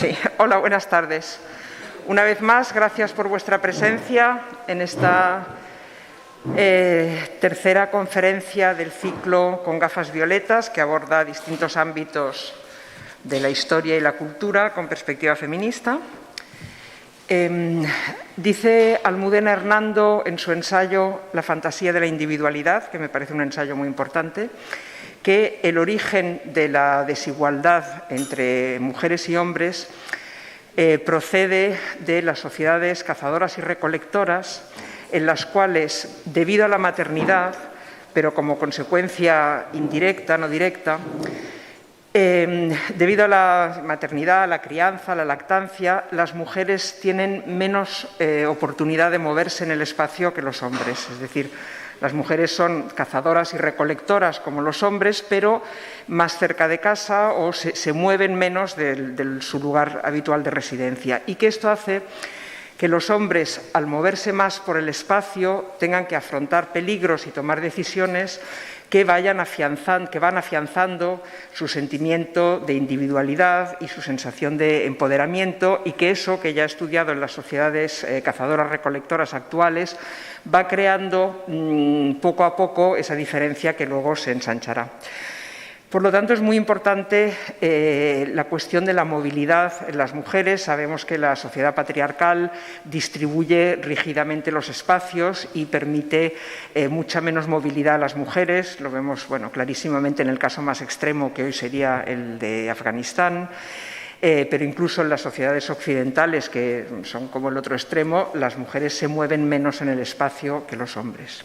Sí, hola, buenas tardes. Una vez más, gracias por vuestra presencia en esta tercera conferencia del ciclo Con gafas violetas, que aborda distintos ámbitos de la historia y la cultura con perspectiva feminista. Dice Almudena Hernando en su ensayo La fantasía de la individualidad, que me parece un ensayo muy importante, que el origen de la desigualdad entre mujeres y hombres procede de las sociedades cazadoras y recolectoras, en las cuales, debido a la maternidad, pero como consecuencia indirecta, no directa, debido a la maternidad, a la crianza, a la lactancia, las mujeres tienen menos oportunidad de moverse en el espacio que los hombres. Es decir, las mujeres son cazadoras y recolectoras como los hombres, pero más cerca de casa o se mueven menos de su lugar habitual de residencia. Y que esto hace que los hombres, al moverse más por el espacio, tengan que afrontar peligros y tomar decisiones que van afianzando su sentimiento de individualidad y su sensación de empoderamiento, y que eso, que ya he estudiado en las sociedades cazadoras-recolectoras actuales, va creando poco a poco esa diferencia que luego se ensanchará. Por lo tanto, es muy importante la cuestión de la movilidad en las mujeres. Sabemos que la sociedad patriarcal distribuye rígidamente los espacios y permite mucha menos movilidad a las mujeres. Lo vemos clarísimamente en el caso más extremo, que hoy sería el de Afganistán. Pero incluso en las sociedades occidentales, que son como el otro extremo, las mujeres se mueven menos en el espacio que los hombres.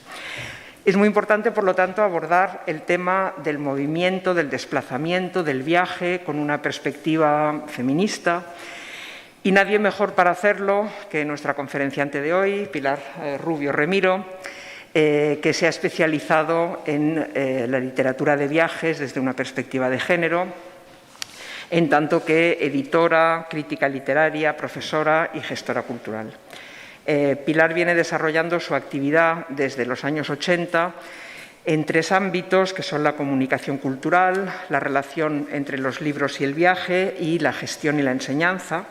Es muy importante, por lo tanto, abordar el tema del movimiento, del desplazamiento, del viaje, con una perspectiva feminista. Y nadie mejor para hacerlo que nuestra conferenciante de hoy, Pilar Rubio Remiro, que se ha especializado en la literatura de viajes desde una perspectiva de género, en tanto que editora, crítica literaria, profesora y gestora cultural. Pilar viene desarrollando su actividad desde los años 80 en tres ámbitos, que son la comunicación cultural, la relación entre los libros y el viaje y la gestión y la enseñanza.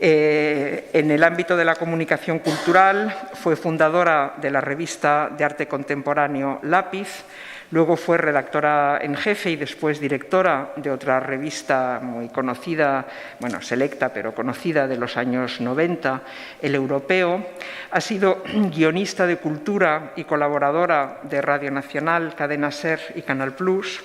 En el ámbito de la comunicación cultural fue fundadora de la revista de arte contemporáneo Lápiz. Luego fue redactora en jefe y después directora de otra revista muy conocida, selecta pero conocida, de los años 90, El Europeo. Ha sido guionista de cultura y colaboradora de Radio Nacional, Cadena SER y Canal Plus.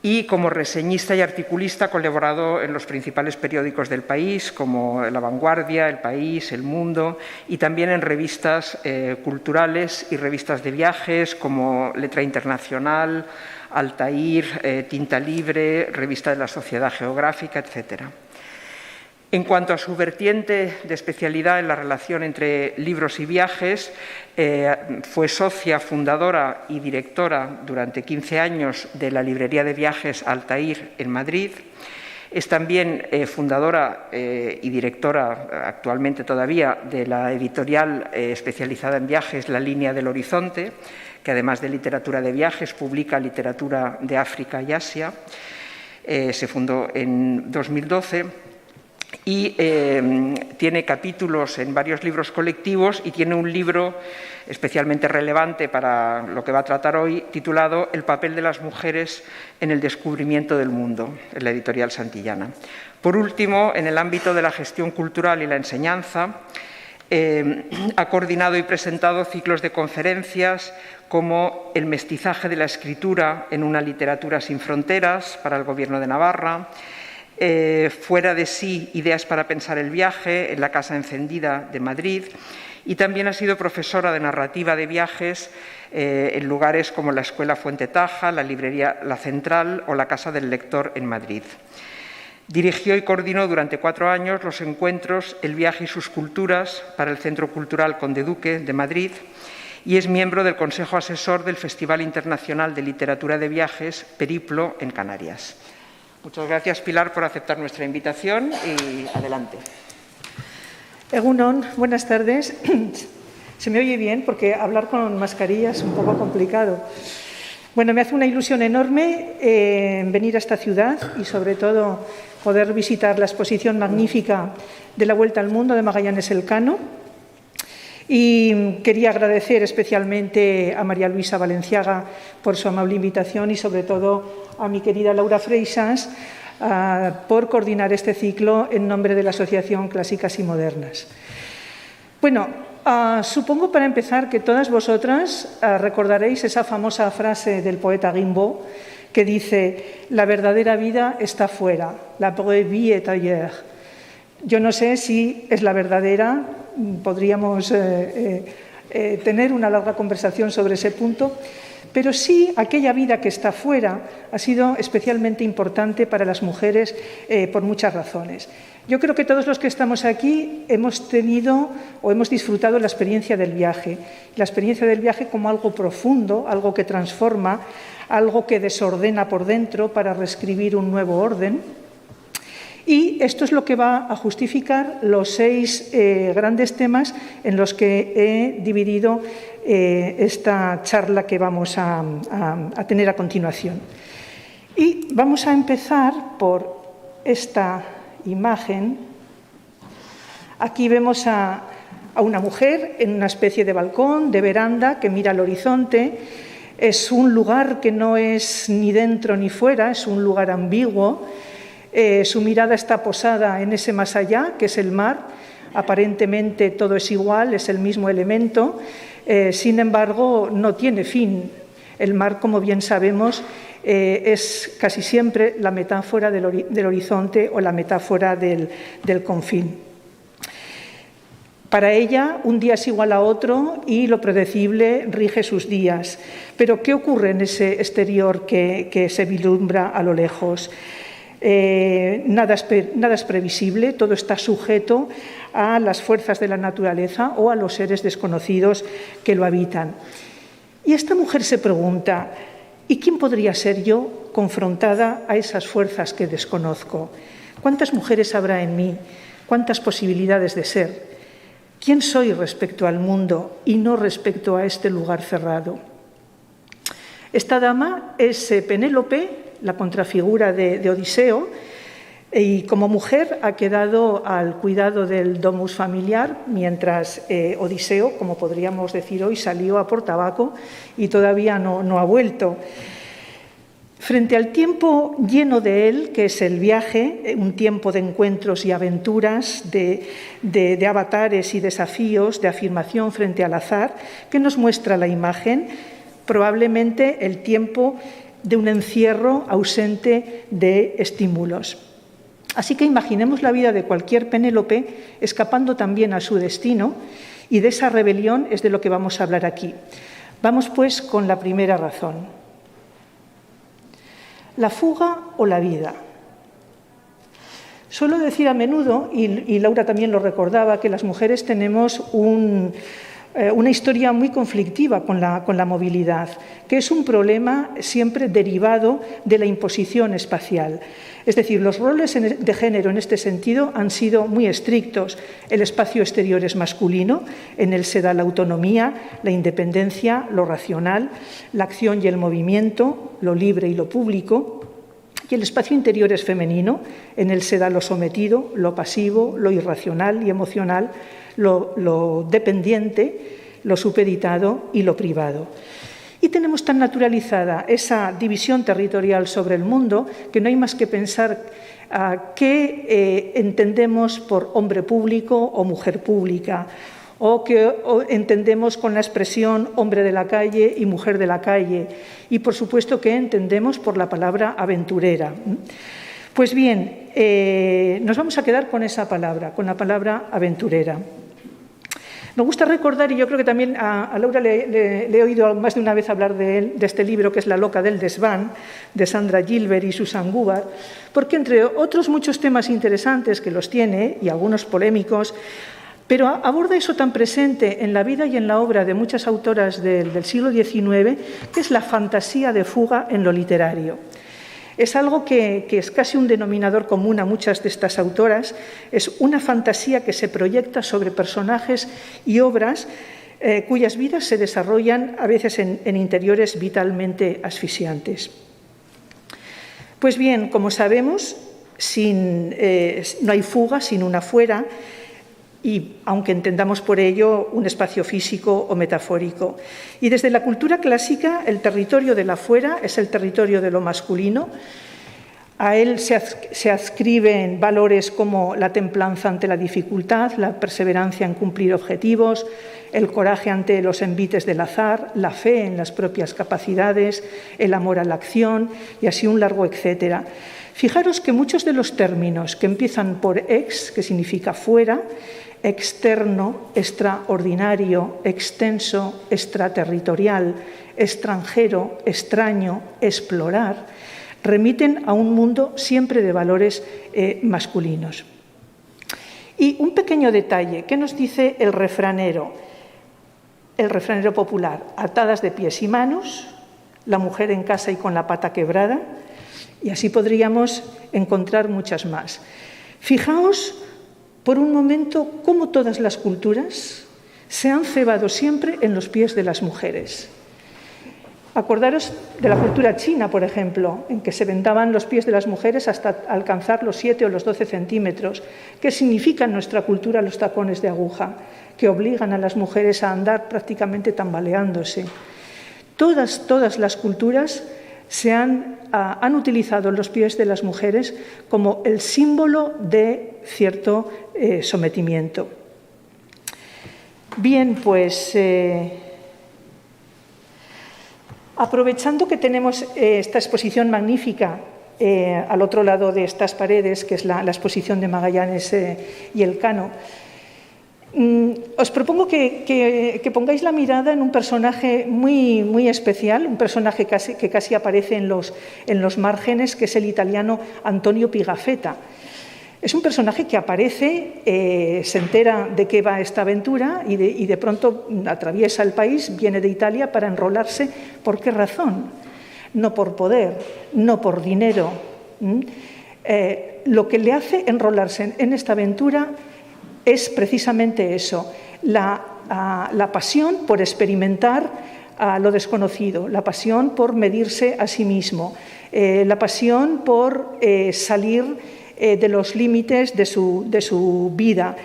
Y como reseñista y articulista ha colaborado en los principales periódicos del país, como La Vanguardia, El País, El Mundo, y también en revistas culturales y revistas de viajes como Letra Internacional, Altair, Tinta Libre, Revista de la Sociedad Geográfica, etc. En cuanto a su vertiente de especialidad en la relación entre libros y viajes, fue socia, fundadora y directora durante 15 años de la librería de viajes Altair en Madrid. Es también fundadora y directora, actualmente todavía, de la editorial especializada en viajes La Línea del Horizonte, que además de literatura de viajes publica literatura de África y Asia. Se fundó en 2012. Y tiene capítulos en varios libros colectivos y tiene un libro especialmente relevante para lo que va a tratar hoy, titulado El papel de las mujeres en el descubrimiento del mundo, en la editorial Santillana. Por último, en el ámbito de la gestión cultural y la enseñanza, ha coordinado y presentado ciclos de conferencias como El mestizaje de la escritura en una literatura sin fronteras para el Gobierno de Navarra, Fuera de sí, ideas para pensar el viaje, en la Casa Encendida de Madrid, y también ha sido profesora de narrativa de viajes en lugares como la Escuela Fuente Taja, la Librería La Central o la Casa del Lector en Madrid. Dirigió y coordinó durante 4 años los encuentros El viaje y sus culturas para el Centro Cultural Conde Duque de Madrid y es miembro del Consejo Asesor del Festival Internacional de Literatura de Viajes Periplo en Canarias. Muchas gracias, Pilar, por aceptar nuestra invitación y adelante. Egunon, buenas tardes. Se me oye bien porque hablar con mascarilla es un poco complicado. Bueno, me hace una ilusión enorme venir a esta ciudad y, sobre todo, poder visitar la exposición magnífica de la Vuelta al Mundo de Magallanes Elcano. Y quería agradecer especialmente a María Luisa Valenciaga por su amable invitación y, sobre todo, a mi querida Laura Freixas por coordinar este ciclo en nombre de la Asociación Clásicas y Modernas. Bueno, supongo para empezar que todas vosotras recordaréis esa famosa frase del poeta Rimbaud que dice: la verdadera vida está fuera, la vraie vie est ailleurs. Yo no sé si es la verdadera, podríamos tener una larga conversación sobre ese punto, pero sí aquella vida que está fuera ha sido especialmente importante para las mujeres por muchas razones. Yo creo que todos los que estamos aquí hemos tenido o hemos disfrutado la experiencia del viaje como algo profundo, algo que transforma, algo que desordena por dentro para reescribir un nuevo orden. Y esto es lo que va a justificar los 6 grandes temas en los que he dividido esta charla que vamos a tener a continuación. Y vamos a empezar por esta imagen. Aquí vemos a una mujer en una especie de balcón, de veranda, que mira al horizonte. Es un lugar que no es ni dentro ni fuera, es un lugar ambiguo. Su mirada está posada en ese más allá, que es el mar. Aparentemente todo es igual, es el mismo elemento. Sin embargo, no tiene fin. El mar, como bien sabemos, es casi siempre la metáfora del horizonte o la metáfora del confín. Para ella, un día es igual a otro y lo predecible rige sus días. Pero, ¿qué ocurre en ese exterior que se vislumbra a lo lejos? Nada es previsible, todo está sujeto a las fuerzas de la naturaleza o a los seres desconocidos que lo habitan. Y esta mujer se pregunta: ¿y quién podría ser yo confrontada a esas fuerzas que desconozco? ¿Cuántas mujeres habrá en mí? ¿Cuántas posibilidades de ser? ¿Quién soy respecto al mundo y no respecto a este lugar cerrado? Esta dama es Penélope, la contrafigura de Odiseo, y como mujer ha quedado al cuidado del domus familiar, mientras Odiseo, como podríamos decir hoy, salió a por tabaco y todavía no ha vuelto. Frente al tiempo lleno de él, que es el viaje, un tiempo de encuentros y aventuras, de avatares y desafíos, de afirmación frente al azar, que nos muestra la imagen, probablemente el tiempo de un encierro ausente de estímulos. Así que imaginemos la vida de cualquier Penélope escapando también a su destino, y de esa rebelión es de lo que vamos a hablar aquí. Vamos pues con la primera razón. ¿La fuga o la vida? Suelo decir a menudo, y Laura también lo recordaba, que las mujeres tenemos una historia muy conflictiva con la movilidad, que es un problema siempre derivado de la imposición espacial. Es decir, los roles de género en este sentido han sido muy estrictos. El espacio exterior es masculino, en él se da la autonomía, la independencia, lo racional, la acción y el movimiento, lo libre y lo público. Y el espacio interior es femenino, en él se da lo sometido, lo pasivo, lo irracional y emocional, lo dependiente, lo supeditado y lo privado. Y tenemos tan naturalizada esa división territorial sobre el mundo que no hay más que pensar qué entendemos por hombre público o mujer pública, o qué entendemos con la expresión hombre de la calle y mujer de la calle, y por supuesto qué entendemos por la palabra aventurera. Pues bien, nos vamos a quedar con esa palabra, con la palabra aventurera. Me gusta recordar, y yo creo que también a Laura le he oído más de una vez hablar de este libro, que es La loca del desván, de Sandra Gilbert y Susan Gubar, porque entre otros muchos temas interesantes que los tiene, y algunos polémicos, pero aborda eso tan presente en la vida y en la obra de muchas autoras del siglo XIX, que es la fantasía de fuga en lo literario. Es algo que es casi un denominador común a muchas de estas autoras. Es una fantasía que se proyecta sobre personajes y obras cuyas vidas se desarrollan a veces en interiores vitalmente asfixiantes. Pues bien, como sabemos, no hay fuga sin una fuera, y aunque entendamos por ello un espacio físico o metafórico. Y desde la cultura clásica, el territorio de la fuera es el territorio de lo masculino. A él se adscriben valores como la templanza ante la dificultad, la perseverancia en cumplir objetivos, el coraje ante los envites del azar, la fe en las propias capacidades, el amor a la acción y así un largo etcétera. Fijaros que muchos de los términos que empiezan por ex, que significa fuera, externo, extraordinario, extenso, extraterritorial, extranjero, extraño, explorar, remiten a un mundo siempre de valores masculinos. Y un pequeño detalle, ¿qué nos dice el refranero? El refranero popular: atadas de pies y manos, la mujer en casa y con la pata quebrada, y así podríamos encontrar muchas más. Fijaos por un momento cómo todas las culturas se han cebado siempre en los pies de las mujeres. Acordaros de la cultura china, por ejemplo, en que se vendaban los pies de las mujeres hasta alcanzar los 7 o los 12 centímetros. ¿Qué significan en nuestra cultura los tacones de aguja? Que obligan a las mujeres a andar prácticamente tambaleándose. Todas las culturas han utilizado los pies de las mujeres como el símbolo de cierto sometimiento. Bien, pues aprovechando que tenemos esta exposición magnífica al otro lado de estas paredes, que es la exposición de Magallanes y Elcano, os propongo que pongáis la mirada en un personaje muy especial, un personaje que casi aparece en los márgenes, que es el italiano Antonio Pigafetta. Es un personaje que aparece, se entera de qué va esta aventura y de pronto atraviesa el país, viene de Italia para enrolarse. ¿Por qué razón? No por poder, no por dinero. Lo que le hace enrolarse en esta aventura es precisamente eso, la pasión por experimentar lo desconocido, la pasión por medirse a sí mismo, la pasión por salir de los límites de su vida.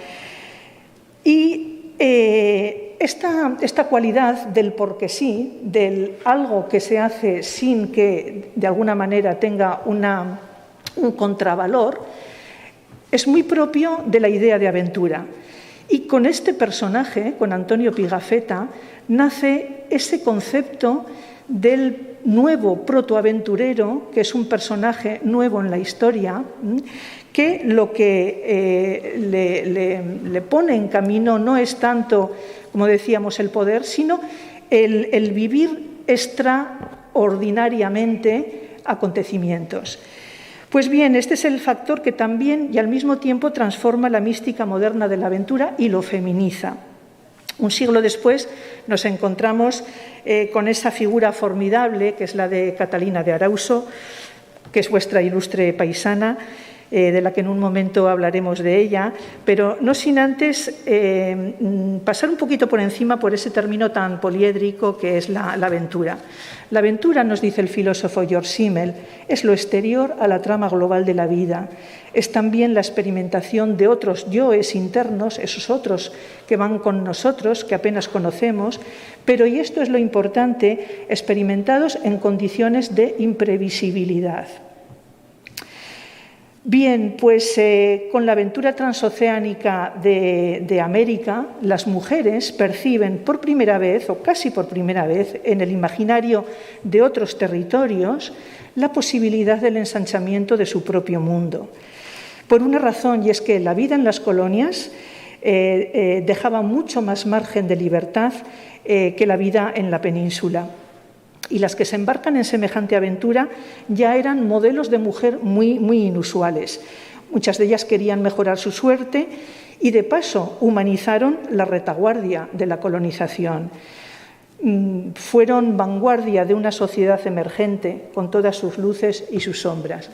Y esta cualidad del porque sí, del algo que se hace sin que de alguna manera tenga un contravalor, es muy propio de la idea de aventura. Y con este personaje, con Antonio Pigafetta, nace ese concepto del nuevo protoaventurero, que es un personaje nuevo en la historia, que lo que le pone en camino no es tanto, como decíamos, el poder, sino el vivir extraordinariamente acontecimientos. Pues bien, este es el factor que también y al mismo tiempo transforma la mística moderna de la aventura y lo feminiza. Un siglo después nos encontramos con esa figura formidable que es la de Catalina de Arauso, que es vuestra ilustre paisana, de la que en un momento hablaremos de ella, pero no sin antes pasar un poquito por encima por ese término tan poliédrico que es la aventura. La aventura, nos dice el filósofo George Simmel, es lo exterior a la trama global de la vida. Es también la experimentación de otros yoes internos, esos otros que van con nosotros, que apenas conocemos, pero, y esto es lo importante, experimentados en condiciones de imprevisibilidad. Bien, pues con la aventura transoceánica de América, las mujeres perciben por primera vez, o casi por primera vez, en el imaginario de otros territorios, la posibilidad del ensanchamiento de su propio mundo. Por una razón, y es que la vida en las colonias dejaba mucho más margen de libertad que la vida en la península. Y las que se embarcan en semejante aventura ya eran modelos de mujer muy inusuales. Muchas de ellas querían mejorar su suerte y, de paso, humanizaron la retaguardia de la colonización. Fueron vanguardia de una sociedad emergente con todas sus luces y sus sombras.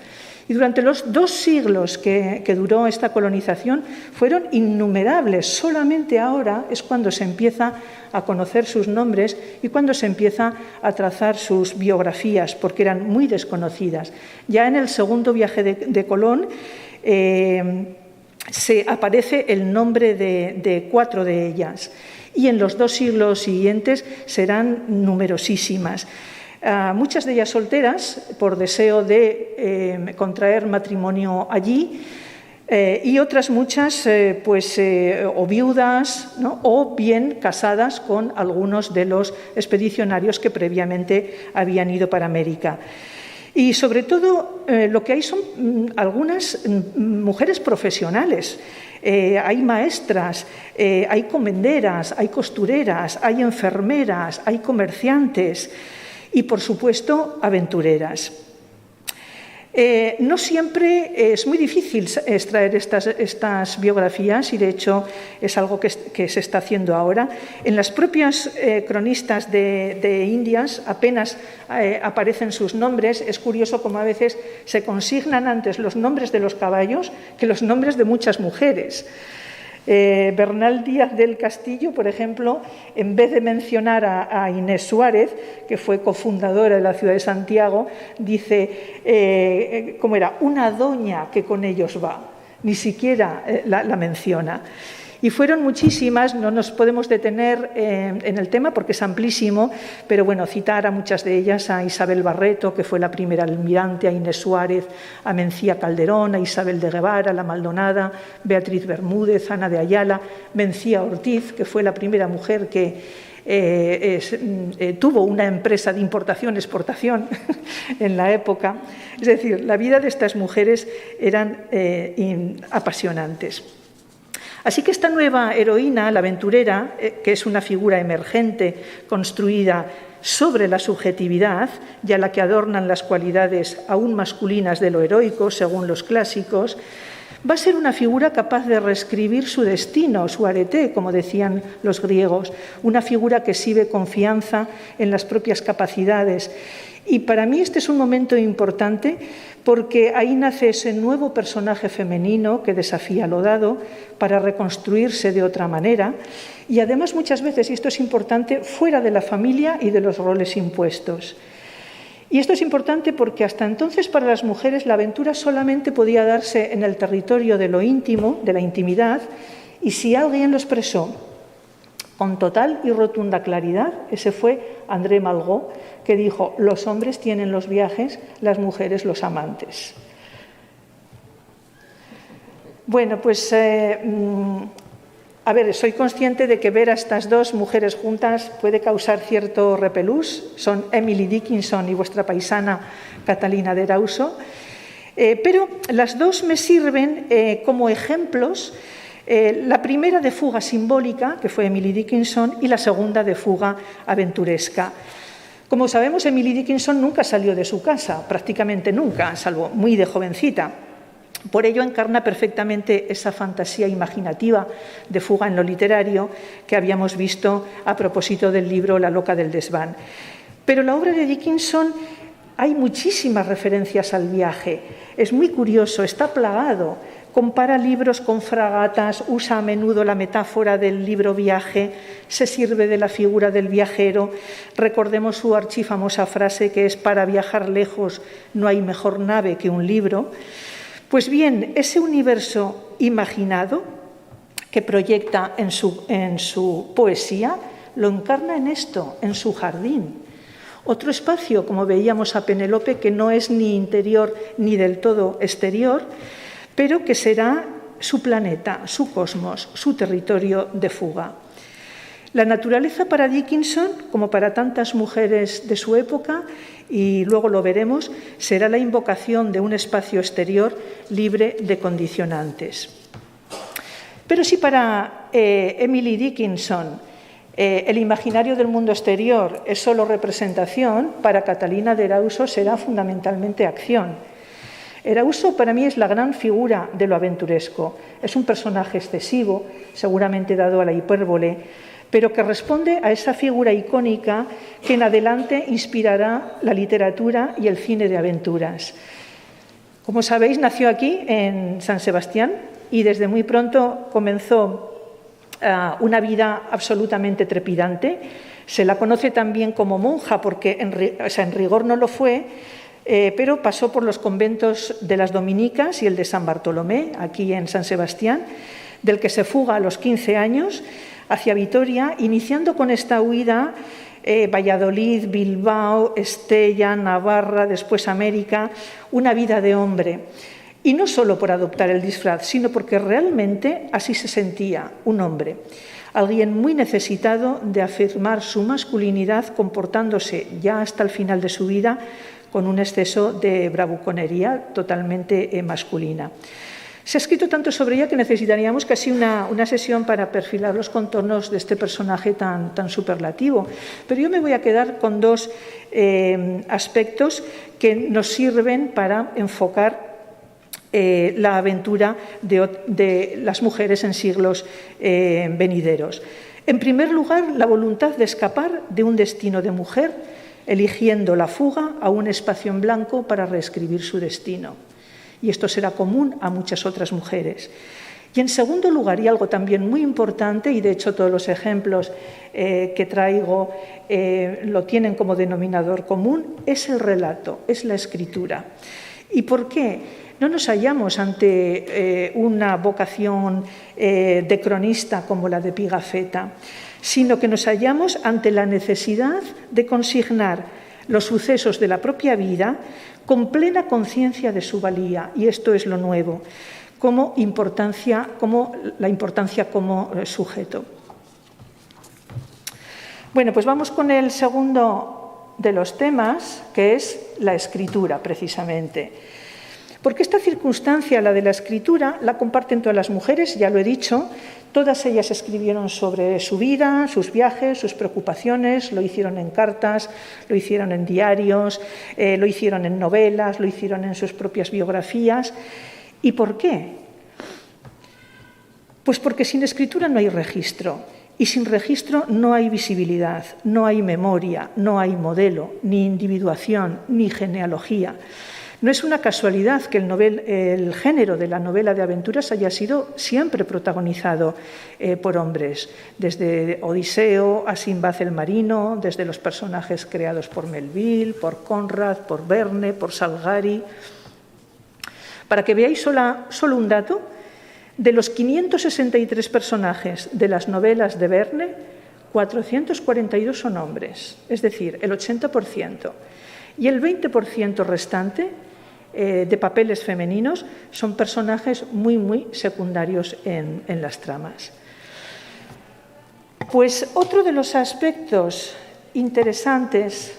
Y durante los 2 siglos que duró esta colonización fueron innumerables. Solamente ahora es cuando se empieza a conocer sus nombres y cuando se empieza a trazar sus biografías, porque eran muy desconocidas. Ya en el segundo viaje de Colón se aparece el nombre de 4 de ellas, y en los 2 siglos siguientes serán numerosísimas. Muchas de ellas solteras, por deseo de contraer matrimonio allí, y otras muchas o viudas, ¿no?, o bien casadas con algunos de los expedicionarios que previamente habían ido para América. Y sobre todo lo que hay son algunas mujeres profesionales. Hay maestras, hay comenderas, hay costureras, hay enfermeras, hay comerciantes y, por supuesto, aventureras. No siempre es muy difícil extraer estas biografías y, de hecho, es algo que se está haciendo ahora. En las propias cronistas de Indias apenas aparecen sus nombres. Es curioso cómo a veces se consignan antes los nombres de los caballos que los nombres de muchas mujeres. Bernal Díaz del Castillo, por ejemplo, en vez de mencionar a Inés Suárez, que fue cofundadora de la ciudad de Santiago, dice, ¿cómo era? Una doña que con ellos va. Ni siquiera la menciona. Y fueron muchísimas, no nos podemos detener en el tema porque es amplísimo, pero bueno, citar a muchas de ellas, a Isabel Barreto, que fue la primera almirante, a Inés Suárez, a Mencía Calderón, a Isabel de Guevara, la Maldonada, Beatriz Bermúdez, Ana de Ayala, Mencía Ortiz, que fue la primera mujer que tuvo una empresa de importación-exportación en la época. Es decir, la vida de estas mujeres eran apasionantes. Así que esta nueva heroína, la aventurera, que es una figura emergente construida sobre la subjetividad y a la que adornan las cualidades aún masculinas de lo heroico, según los clásicos, va a ser una figura capaz de reescribir su destino, su arete, como decían los griegos, una figura que exhibe confianza en las propias capacidades. Y para mí este es un momento importante porque ahí nace ese nuevo personaje femenino que desafía lo dado para reconstruirse de otra manera y además muchas veces, y esto es importante, fuera de la familia y de los roles impuestos. Y esto es importante porque hasta entonces para las mujeres la aventura solamente podía darse en el territorio de lo íntimo, de la intimidad, y si alguien lo expresó con total y rotunda claridad, ese fue André Malraux, que dijo: los hombres tienen los viajes, las mujeres los amantes. Bueno, pues soy consciente de que ver a estas 2 mujeres juntas puede causar cierto repelús. Son Emily Dickinson y vuestra paisana Catalina de Erauso, pero las 2 me sirven como ejemplos. La primera de fuga simbólica, que fue Emily Dickinson, y la segunda de fuga aventuresca. Como sabemos, Emily Dickinson nunca salió de su casa, prácticamente nunca, salvo muy de jovencita. Por ello encarna perfectamente esa fantasía imaginativa de fuga en lo literario que habíamos visto a propósito del libro La loca del desván. Pero en la obra de Dickinson hay muchísimas referencias al viaje. Es muy curioso, está plagado. Compara libros con fragatas, usa a menudo la metáfora del libro viaje, se sirve de la figura del viajero. Recordemos su archifamosa frase que es: para viajar lejos no hay mejor nave que un libro. Pues bien, ese universo imaginado que proyecta en su poesía lo encarna en esto, en su jardín. Otro espacio, como veíamos a Penélope, que no es ni interior ni del todo exterior, pero que será su planeta, su cosmos, su territorio de fuga. La naturaleza para Dickinson, como para tantas mujeres de su época, y luego lo veremos, será la invocación de un espacio exterior libre de condicionantes. Pero si para Emily Dickinson el imaginario del mundo exterior es solo representación, para Catalina de Erauso será fundamentalmente acción. Erauso para mí es la gran figura de lo aventuresco. Es un personaje excesivo, seguramente dado a la hipérbole, pero que responde a esa figura icónica que en adelante inspirará la literatura y el cine de aventuras. Como sabéis, nació aquí, en San Sebastián, y desde muy pronto comenzó una vida absolutamente trepidante. Se la conoce también como monja, porque en rigor no lo fue, pero pasó por los conventos de las Dominicas y el de San Bartolomé, aquí en San Sebastián, del que se fuga a los 15 años hacia Vitoria, iniciando con esta huida Valladolid, Bilbao, Estella, Navarra, después América, una vida de hombre. Y no solo por adoptar el disfraz, sino porque realmente así se sentía, un hombre. Alguien muy necesitado de afirmar su masculinidad, comportándose ya hasta el final de su vida con un exceso de bravuconería totalmente masculina. Se ha escrito tanto sobre ella que necesitaríamos casi una sesión para perfilar los contornos de este personaje tan superlativo. Pero yo me voy a quedar con dos aspectos que nos sirven para enfocar la aventura de las mujeres en siglos venideros. En primer lugar, la voluntad de escapar de un destino de mujer, eligiendo la fuga a un espacio en blanco para reescribir su destino. Y esto será común a muchas otras mujeres. Y en segundo lugar, y algo también muy importante, y de hecho todos los ejemplos que traigo lo tienen como denominador común, es el relato, es la escritura. ¿Y por qué? No nos hallamos ante una vocación de cronista como la de Pigafetta, sino que nos hallamos ante la necesidad de consignar los sucesos de la propia vida con plena conciencia de su valía, y esto es lo nuevo, como la importancia como sujeto. Bueno, pues vamos con el segundo de los temas, que es la escritura, precisamente. Porque esta circunstancia, la de la escritura, la comparten todas las mujeres, ya lo he dicho. Todas ellas escribieron sobre su vida, sus viajes, sus preocupaciones, lo hicieron en cartas, lo hicieron en diarios, lo hicieron en novelas, lo hicieron en sus propias biografías. ¿Y por qué? Pues porque sin escritura no hay registro, y sin registro no hay visibilidad, no hay memoria, no hay modelo, ni individuación, ni genealogía. No es una casualidad que el género de la novela de aventuras haya sido siempre protagonizado por hombres, desde Odiseo a Sinbad el marino, desde los personajes creados por Melville, por Conrad, por Verne, por Salgari. Para que veáis solo un dato, de los 563 personajes de las novelas de Verne, 442 son hombres, es decir, el 80%. Y el 20% restante de papeles femeninos son personajes muy secundarios en las tramas. Pues otro de los aspectos interesantes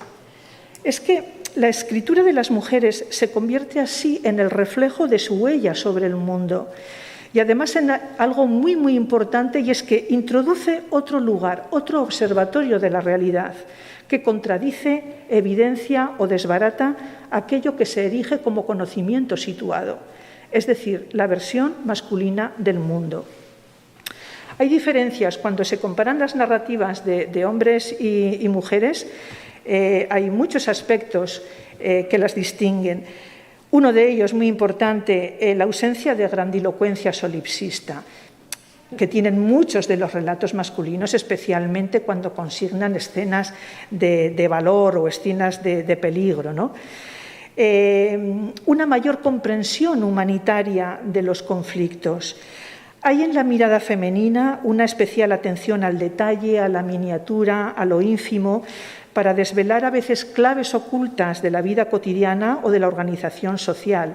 es que la escritura de las mujeres se convierte así en el reflejo de su huella sobre el mundo. Y además en algo muy importante, y es que introduce otro lugar, otro observatorio de la realidad, que contradice, evidencia o desbarata aquello que se erige como conocimiento situado, es decir, la versión masculina del mundo. Hay diferencias cuando se comparan las narrativas de hombres y mujeres, hay muchos aspectos que las distinguen. Uno de ellos, muy importante, la ausencia de grandilocuencia solipsista, que tienen muchos de los relatos masculinos, especialmente cuando consignan escenas de valor o escenas de peligro, ¿no? Una mayor comprensión humanitaria de los conflictos. Hay en la mirada femenina una especial atención al detalle, a la miniatura, a lo ínfimo, para desvelar a veces claves ocultas de la vida cotidiana o de la organización social.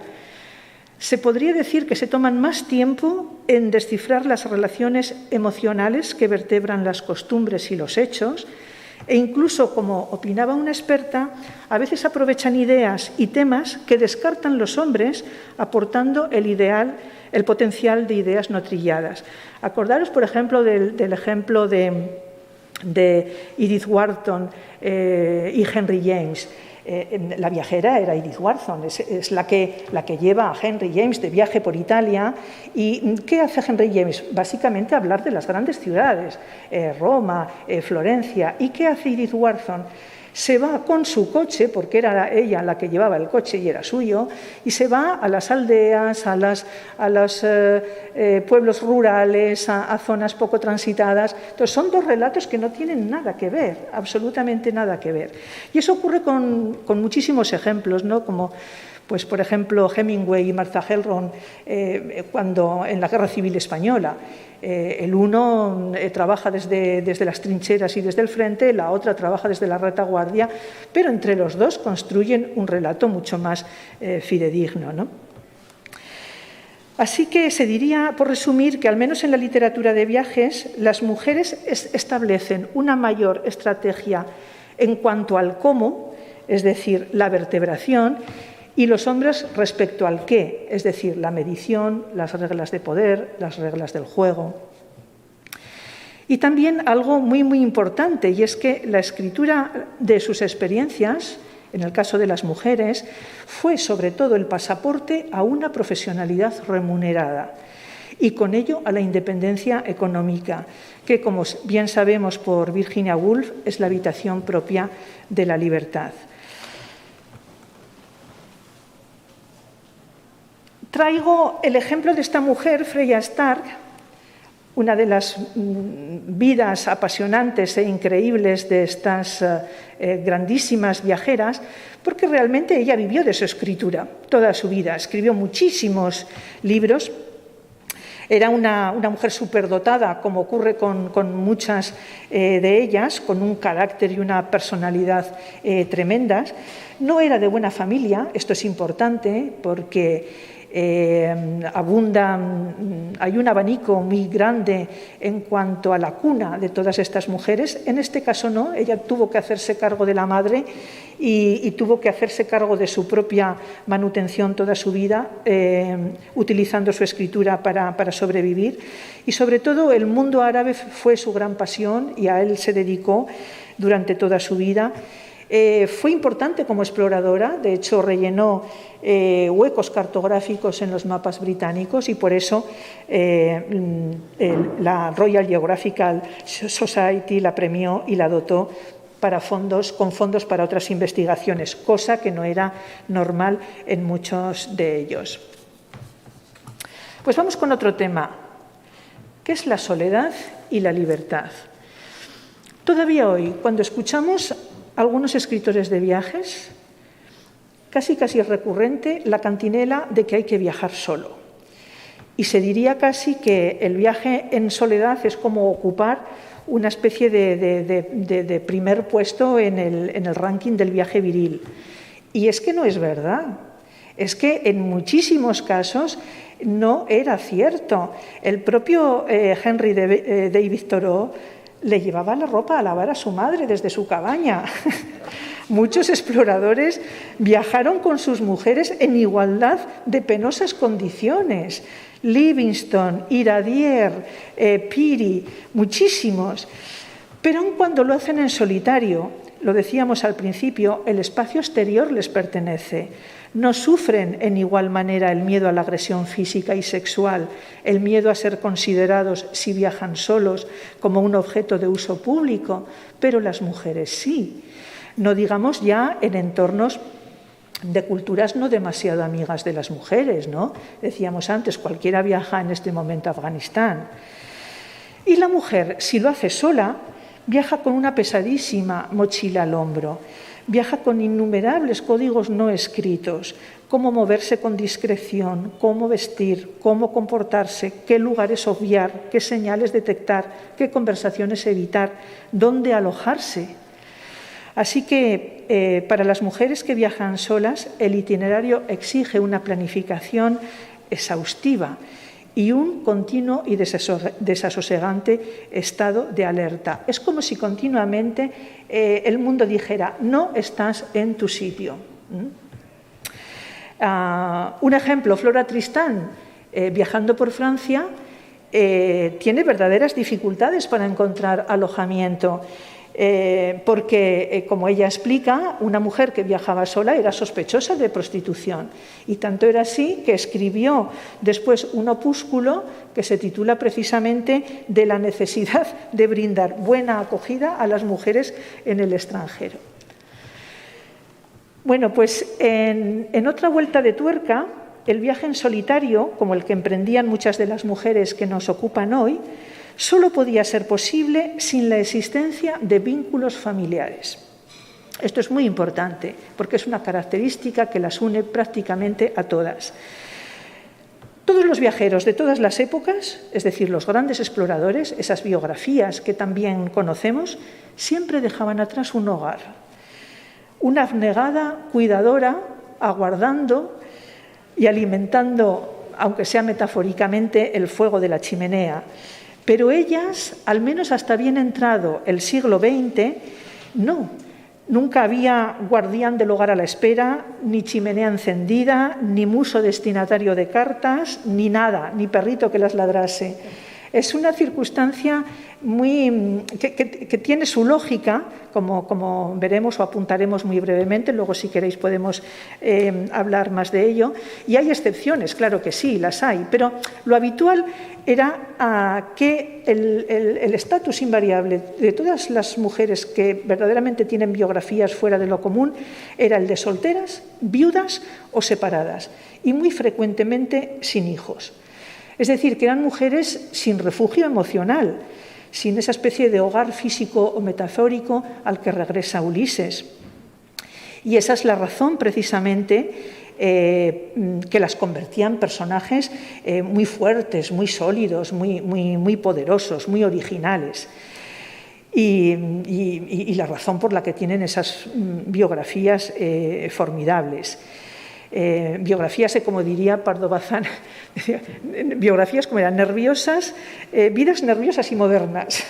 Se podría decir que se toman más tiempo en descifrar las relaciones emocionales que vertebran las costumbres y los hechos, e incluso, como opinaba una experta, a veces aprovechan ideas y temas que descartan los hombres, aportando el potencial de ideas no trilladas. Acordaros, por ejemplo, del ejemplo de Edith Wharton y Henry James. La viajera era Edith Wharton, es la que lleva a Henry James de viaje por Italia. ¿Y qué hace Henry James? Básicamente hablar de las grandes ciudades, Roma, Florencia. ¿Y qué hace Edith Wharton? Se va con su coche, porque era ella la que llevaba el coche y era suyo, y se va a las aldeas, a los pueblos rurales, a zonas poco transitadas. Entonces, son dos relatos que no tienen nada que ver, absolutamente nada que ver. Y eso ocurre con muchísimos ejemplos, ¿no? Como, pues, por ejemplo, Hemingway y Martha Gellhorn cuando en la Guerra Civil Española. El uno trabaja desde las trincheras y desde el frente, la otra trabaja desde la retaguardia, pero entre los dos construyen un relato mucho más fidedigno, ¿no? Así que se diría, por resumir, que al menos en la literatura de viajes, las mujeres establecen una mayor estrategia en cuanto al cómo, es decir, la vertebración, y los hombres respecto al qué, es decir, la medición, las reglas de poder, las reglas del juego. Y también algo muy, muy importante, y es que la escritura de sus experiencias, en el caso de las mujeres, fue sobre todo el pasaporte a una profesionalidad remunerada y con ello a la independencia económica, que, como bien sabemos por Virginia Woolf, es la habitación propia de la libertad. Traigo el ejemplo de esta mujer, Freya Stark, una de las vidas apasionantes e increíbles de estas grandísimas viajeras, porque realmente ella vivió de su escritura toda su vida, escribió muchísimos libros. Era una mujer superdotada, como ocurre con muchas de ellas, con un carácter y una personalidad tremendas. No era de buena familia, esto es importante porque hay un abanico muy grande en cuanto a la cuna de todas estas mujeres. En este caso no, ella tuvo que hacerse cargo de la madre y tuvo que hacerse cargo de su propia manutención toda su vida, utilizando su escritura para sobrevivir. Y sobre todo el mundo árabe fue su gran pasión y a él se dedicó durante toda su vida. Fue importante como exploradora, de hecho rellenó huecos cartográficos en los mapas británicos y por eso la Royal Geographical Society la premió y la dotó con fondos para otras investigaciones, cosa que no era normal en muchos de ellos. Pues vamos con otro tema, que es la soledad y la libertad. Todavía hoy, cuando escuchamos algunos escritores de viajes, casi es recurrente la cantinela de que hay que viajar solo. Y se diría casi que el viaje en soledad es como ocupar una especie de primer puesto en el ranking del viaje viril. Y es que no es verdad. Es que en muchísimos casos no era cierto. El propio Henry David Thoreau le llevaba la ropa a lavar a su madre desde su cabaña. Muchos exploradores viajaron con sus mujeres en igualdad de penosas condiciones. Livingstone, Iradier, Peary, muchísimos. Pero aun cuando lo hacen en solitario, lo decíamos al principio, el espacio exterior les pertenece. No sufren en igual manera el miedo a la agresión física y sexual, el miedo a ser considerados, si viajan solos, como un objeto de uso público, pero las mujeres sí. No digamos ya en entornos de culturas no demasiado amigas de las mujeres, ¿no? Decíamos antes, cualquiera viaja en este momento a Afganistán. Y la mujer, si lo hace sola, viaja con una pesadísima mochila al hombro. Viaja con innumerables códigos no escritos, cómo moverse con discreción, cómo vestir, cómo comportarse, qué lugares obviar, qué señales detectar, qué conversaciones evitar, dónde alojarse. Así que para las mujeres que viajan solas, el itinerario exige una planificación exhaustiva y un continuo y desasosegante estado de alerta. Es como si continuamente el mundo dijera, no estás en tu sitio. Un ejemplo, Flora Tristán, viajando por Francia, tiene verdaderas dificultades para encontrar alojamiento. Porque, como ella explica, una mujer que viajaba sola era sospechosa de prostitución. Y tanto era así que escribió después un opúsculo que se titula precisamente de la necesidad de brindar buena acogida a las mujeres en el extranjero. Bueno, pues en otra vuelta de tuerca, el viaje en solitario, como el que emprendían muchas de las mujeres que nos ocupan hoy, solo podía ser posible sin la existencia de vínculos familiares. Esto es muy importante porque es una característica que las une prácticamente a todas. Todos los viajeros de todas las épocas, es decir, los grandes exploradores, esas biografías que también conocemos, siempre dejaban atrás un hogar, una abnegada cuidadora, aguardando y alimentando, aunque sea metafóricamente, el fuego de la chimenea. Pero ellas, al menos hasta bien entrado el siglo XX, nunca había guardián del hogar a la espera, ni chimenea encendida, ni muso destinatario de cartas, ni nada, ni perrito que las ladrase. Es una circunstancia que tiene su lógica, como veremos o apuntaremos muy brevemente, luego si queréis podemos hablar más de ello. Y hay excepciones, claro que sí, las hay, pero lo habitual era que el estatus invariable de todas las mujeres que verdaderamente tienen biografías fuera de lo común era el de solteras, viudas o separadas, y muy frecuentemente sin hijos. Es decir, que eran mujeres sin refugio emocional, sin esa especie de hogar físico o metafórico al que regresa Ulises. Y esa es la razón, precisamente, que las convertía en personajes muy fuertes, muy sólidos, muy poderosos, muy originales. Y la razón por la que tienen esas biografías formidables. Biografías, como diría Pardo Bazán, biografías como eran nerviosas, vidas nerviosas y modernas,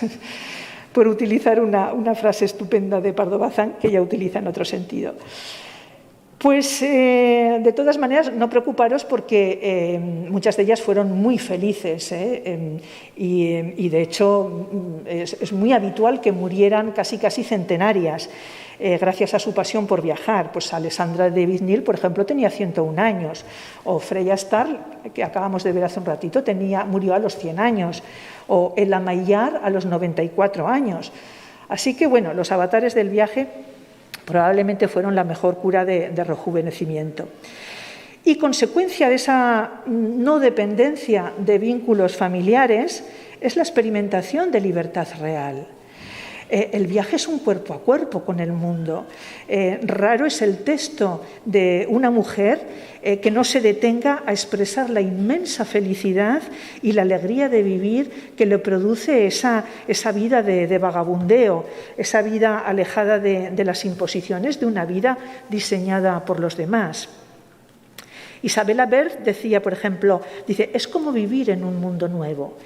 por utilizar una frase estupenda de Pardo Bazán que ella utiliza en otro sentido. Pues de todas maneras, no preocuparos porque muchas de ellas fueron muy felices y de hecho es muy habitual que murieran casi centenarias. Gracias a su pasión por viajar. Pues Alessandra de Vignil, por ejemplo, tenía 101 años, o Freya Starr, que acabamos de ver hace un ratito, murió a los 100 años, o Ella Maillard a los 94 años. Así que, bueno, los avatares del viaje probablemente fueron la mejor cura de rejuvenecimiento. Y consecuencia de esa no dependencia de vínculos familiares es la experimentación de libertad real. El viaje es un cuerpo a cuerpo con el mundo. Raro es el texto de una mujer que no se detenga a expresar la inmensa felicidad y la alegría de vivir que le produce esa vida de vagabundeo, esa vida alejada de las imposiciones de una vida diseñada por los demás. Isabella Berth decía, por ejemplo, es como vivir en un mundo nuevo,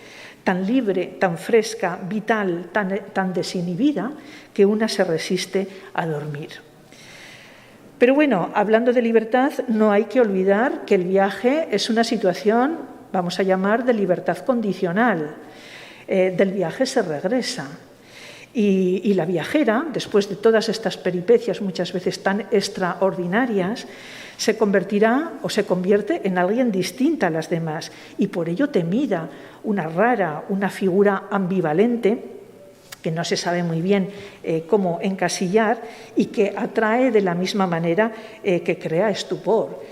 tan libre, tan fresca, vital, tan desinhibida, que una se resiste a dormir. Pero bueno, hablando de libertad, no hay que olvidar que el viaje es una situación, vamos a llamar, de libertad condicional. Del viaje se regresa. Y la viajera, después de todas estas peripecias muchas veces tan extraordinarias, se convertirá o se convierte en alguien distinta a las demás y por ello temida, una rara, una figura ambivalente que no se sabe muy bien cómo encasillar y que atrae de la misma manera que crea estupor.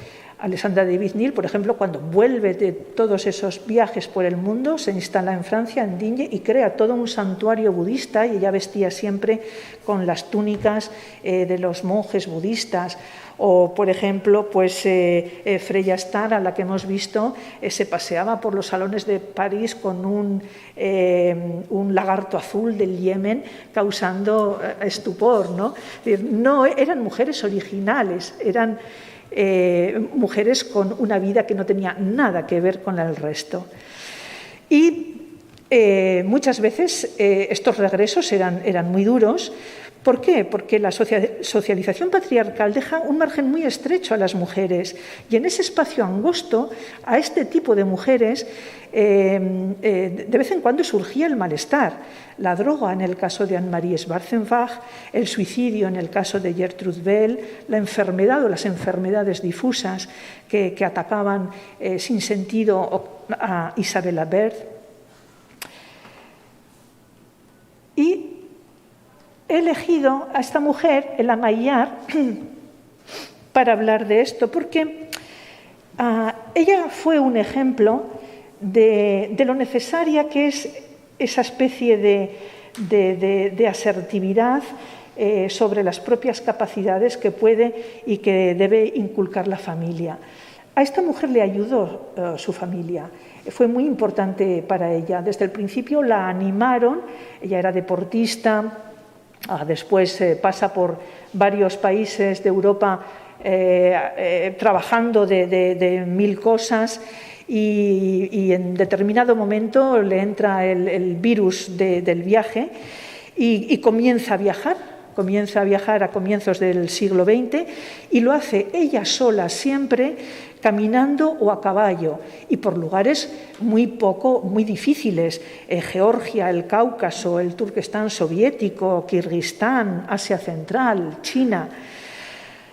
Alessandra de Vignil, por ejemplo, cuando vuelve de todos esos viajes por el mundo, se instala en Francia, en Digne, y crea todo un santuario budista, y ella vestía siempre con las túnicas de los monjes budistas. O, por ejemplo, Freya Starr, a la que hemos visto, se paseaba por los salones de París con un lagarto azul del Yemen causando estupor, ¿no? No eran mujeres originales, eran mujeres con una vida que no tenía nada que ver con la del resto. Y muchas veces estos regresos eran muy duros. ¿Por qué? Porque la socialización patriarcal deja un margen muy estrecho a las mujeres y en ese espacio angosto a este tipo de mujeres de vez en cuando surgía el malestar. La droga en el caso de Anne-Marie Schwarzenbach, el suicidio en el caso de Gertrude Bell, la enfermedad o las enfermedades difusas que atacaban sin sentido a Isabella Berth. Y he elegido a esta mujer, Ella Maillard, para hablar de esto, porque ella fue un ejemplo de lo necesaria que es esa especie de asertividad sobre las propias capacidades que puede y que debe inculcar la familia. A esta mujer le ayudó su familia, fue muy importante para ella. Desde el principio la animaron, ella era deportista, después pasa por varios países de Europa trabajando de mil cosas y en determinado momento le entra el virus del viaje y comienza a viajar a comienzos del siglo XX y lo hace ella sola siempre, caminando o a caballo y por lugares muy difíciles, Georgia, el Cáucaso, el Turquestán soviético, Kirguistán, Asia Central, China.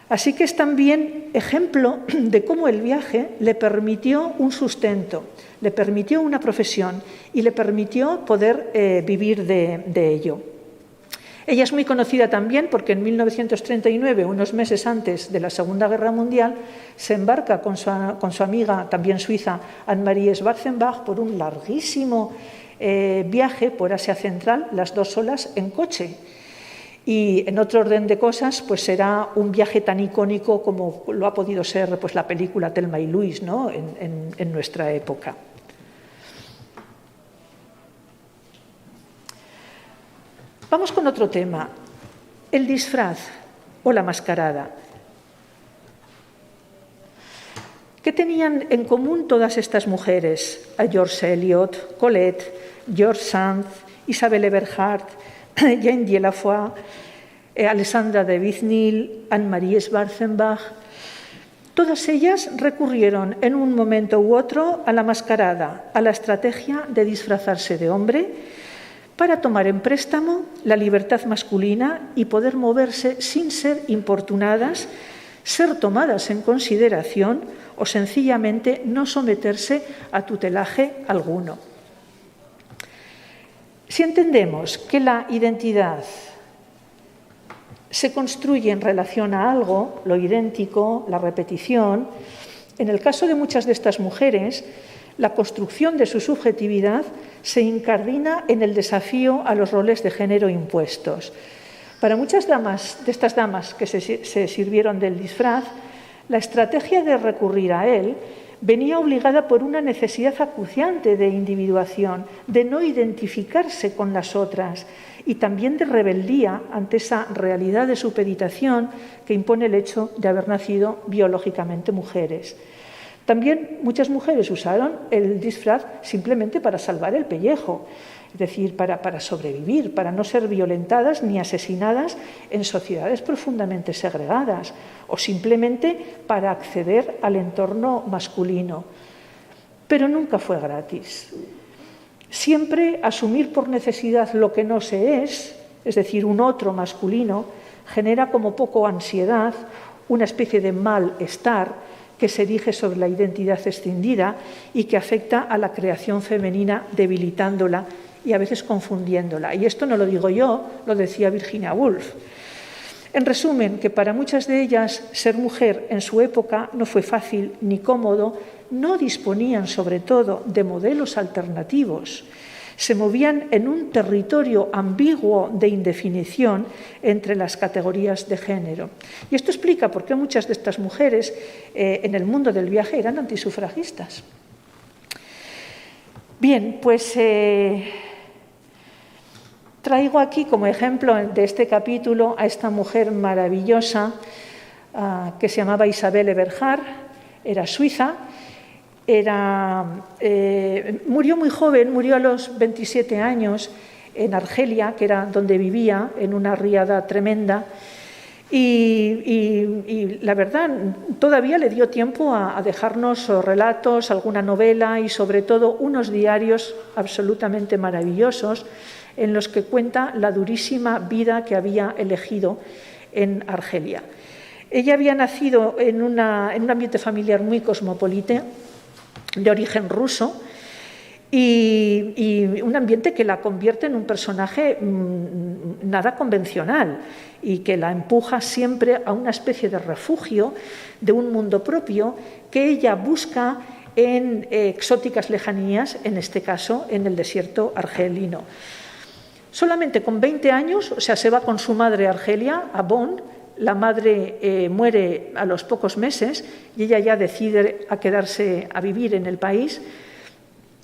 Así que es también ejemplo de cómo el viaje le permitió un sustento, le permitió una profesión y le permitió poder vivir de ello. Ella es muy conocida también porque en 1939, unos meses antes de la Segunda Guerra Mundial, se embarca con su amiga, también suiza, Anne-Marie Schwarzenbach, por un larguísimo viaje por Asia Central, las dos solas en coche. Y en otro orden de cosas, pues será un viaje tan icónico como lo ha podido ser pues, la película Thelma y Louise, ¿no? en nuestra época. Vamos con otro tema, el disfraz o la mascarada. ¿Qué tenían en común todas estas mujeres? A George Eliot, Colette, George Sand, Isabelle Eberhardt, Jane Dieulafoy, Alessandra de Vignil, Anne-Marie Schwarzenbach. Todas ellas recurrieron en un momento u otro a la mascarada, a la estrategia de disfrazarse de hombre para tomar en préstamo la libertad masculina y poder moverse sin ser importunadas, ser tomadas en consideración o sencillamente no someterse a tutelaje alguno. Si entendemos que la identidad se construye en relación a algo, lo idéntico, la repetición, en el caso de muchas de estas mujeres, la construcción de su subjetividad se incardina en el desafío a los roles de género impuestos. Para muchas de estas damas que se sirvieron del disfraz, la estrategia de recurrir a él venía obligada por una necesidad acuciante de individuación, de no identificarse con las otras y también de rebeldía ante esa realidad de supeditación que impone el hecho de haber nacido biológicamente mujeres. También muchas mujeres usaron el disfraz simplemente para salvar el pellejo, es decir, para sobrevivir, para no ser violentadas ni asesinadas en sociedades profundamente segregadas o simplemente para acceder al entorno masculino. Pero nunca fue gratis. Siempre asumir por necesidad lo que no se es decir, un otro masculino, genera como poco ansiedad, una especie de malestar que se erige sobre la identidad escindida y que afecta a la creación femenina, debilitándola y a veces confundiéndola. Y esto no lo digo yo, lo decía Virginia Woolf. En resumen, que para muchas de ellas ser mujer en su época no fue fácil ni cómodo, no disponían sobre todo de modelos alternativos. Se movían en un territorio ambiguo de indefinición entre las categorías de género. Y esto explica por qué muchas de estas mujeres en el mundo del viaje eran antisufragistas. Bien, pues traigo aquí como ejemplo de este capítulo a esta mujer maravillosa que se llamaba Isabelle Eberhardt, era suiza. Murió muy joven, murió a los 27 años en Argelia, que era donde vivía, en una riada tremenda. Y la verdad, todavía le dio tiempo a dejarnos relatos, alguna novela y sobre todo unos diarios absolutamente maravillosos en los que cuenta la durísima vida que había elegido en Argelia. Ella había nacido en un ambiente familiar muy cosmopolita, de origen ruso, y un ambiente que la convierte en un personaje nada convencional. y que la empuja siempre a una especie de refugio, de un mundo propio que ella busca en exóticas lejanías, en este caso en el desierto argelino. Solamente con 20 años, o sea, se va con su madre a Argelia, a Bonn. La madre muere a los pocos meses y ella ya decide a quedarse a vivir en el país,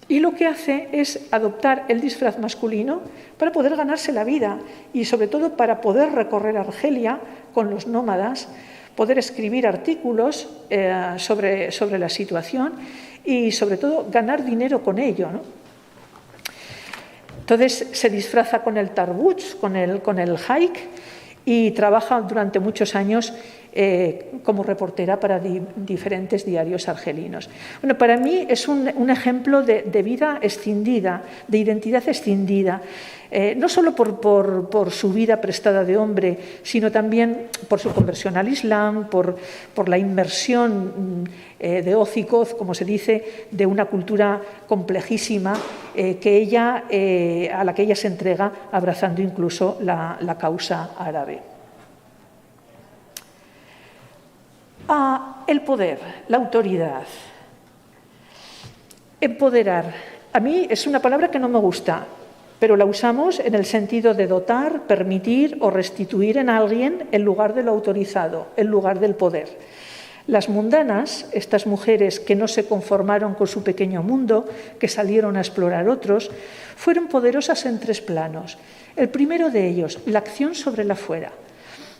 y lo que hace es adoptar el disfraz masculino para poder ganarse la vida y sobre todo para poder recorrer Argelia con los nómadas, poder escribir artículos sobre la situación y sobre todo ganar dinero con ello, ¿no? Entonces se disfraza con el tarbuch, con el hike, y trabaja durante muchos años como reportera para diferentes diarios argelinos. Bueno, para mí es un ejemplo de vida escindida, de identidad escindida, no solo por su vida prestada de hombre, sino también por su conversión al Islam, por la inmersión de hoz y coz, como se dice, de una cultura complejísima a la que ella se entrega, abrazando incluso la causa árabe. El poder, la autoridad. Empoderar. A mí es una palabra que no me gusta, pero la usamos en el sentido de dotar, permitir o restituir en alguien el lugar de lo autorizado, el lugar del poder. Las mundanas, estas mujeres que no se conformaron con su pequeño mundo, que salieron a explorar otros, fueron poderosas en 3 planos. El primero de ellos, la acción sobre la fuera.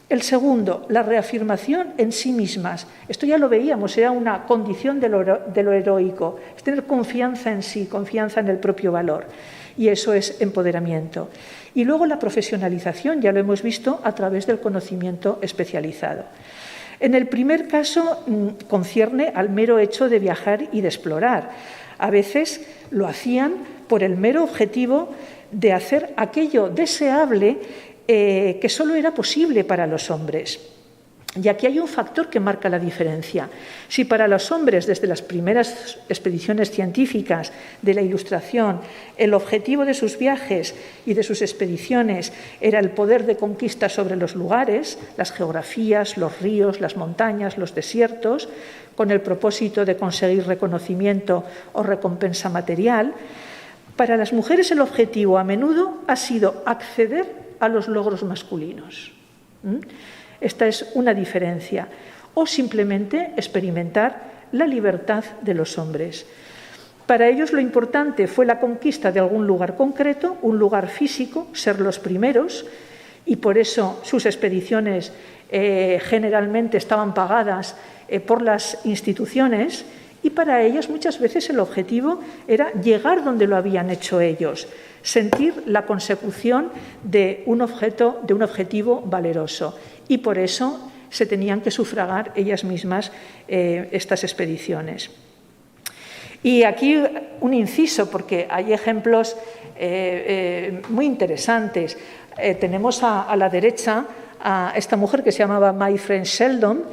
El segundo, la reafirmación en sí mismas. Esto ya lo veíamos, era una condición de lo heroico, es tener confianza en sí, confianza en el propio valor. Y eso es empoderamiento. Y luego la profesionalización, ya lo hemos visto, a través del conocimiento especializado. En el primer caso concierne al mero hecho de viajar y de explorar. A veces lo hacían por el mero objetivo de hacer aquello deseable que solo era posible para los hombres. Y aquí hay un factor que marca la diferencia. Si para los hombres, desde las primeras expediciones científicas de la Ilustración, el objetivo de sus viajes y de sus expediciones era el poder de conquista sobre los lugares, las geografías, los ríos, las montañas, los desiertos, con el propósito de conseguir reconocimiento o recompensa material, para las mujeres el objetivo a menudo ha sido acceder a los logros masculinos. Esta es una diferencia. O simplemente experimentar la libertad de los hombres. Para ellos lo importante fue la conquista de algún lugar concreto, un lugar físico, ser los primeros, y por eso sus expediciones generalmente estaban pagadas por las instituciones, y para ellos muchas veces el objetivo era llegar donde lo habían hecho ellos, sentir la consecución de un objetivo valeroso, y por eso se tenían que sufragar ellas mismas estas expediciones. Y aquí un inciso, porque hay ejemplos muy interesantes. Tenemos a la derecha a esta mujer que se llamaba My Friend Sheldon,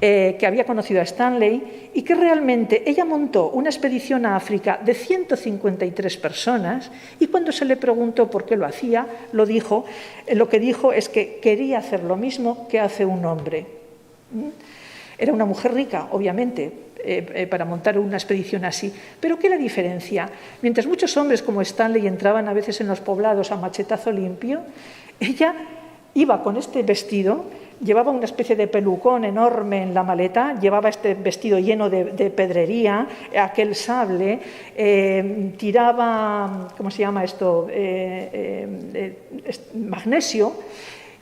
que había conocido a Stanley y que realmente ella montó una expedición a África de 153 personas, y cuando se le preguntó por qué lo hacía, lo que dijo es que quería hacer lo mismo que hace un hombre. Era una mujer rica, obviamente, para montar una expedición así. Pero ¿qué la diferencia? Mientras muchos hombres como Stanley entraban a veces en los poblados a machetazo limpio, ella iba con este vestido, llevaba una especie de pelucón enorme en la maleta, llevaba este vestido lleno de pedrería, aquel sable, tiraba, ¿cómo se llama esto?, magnesio.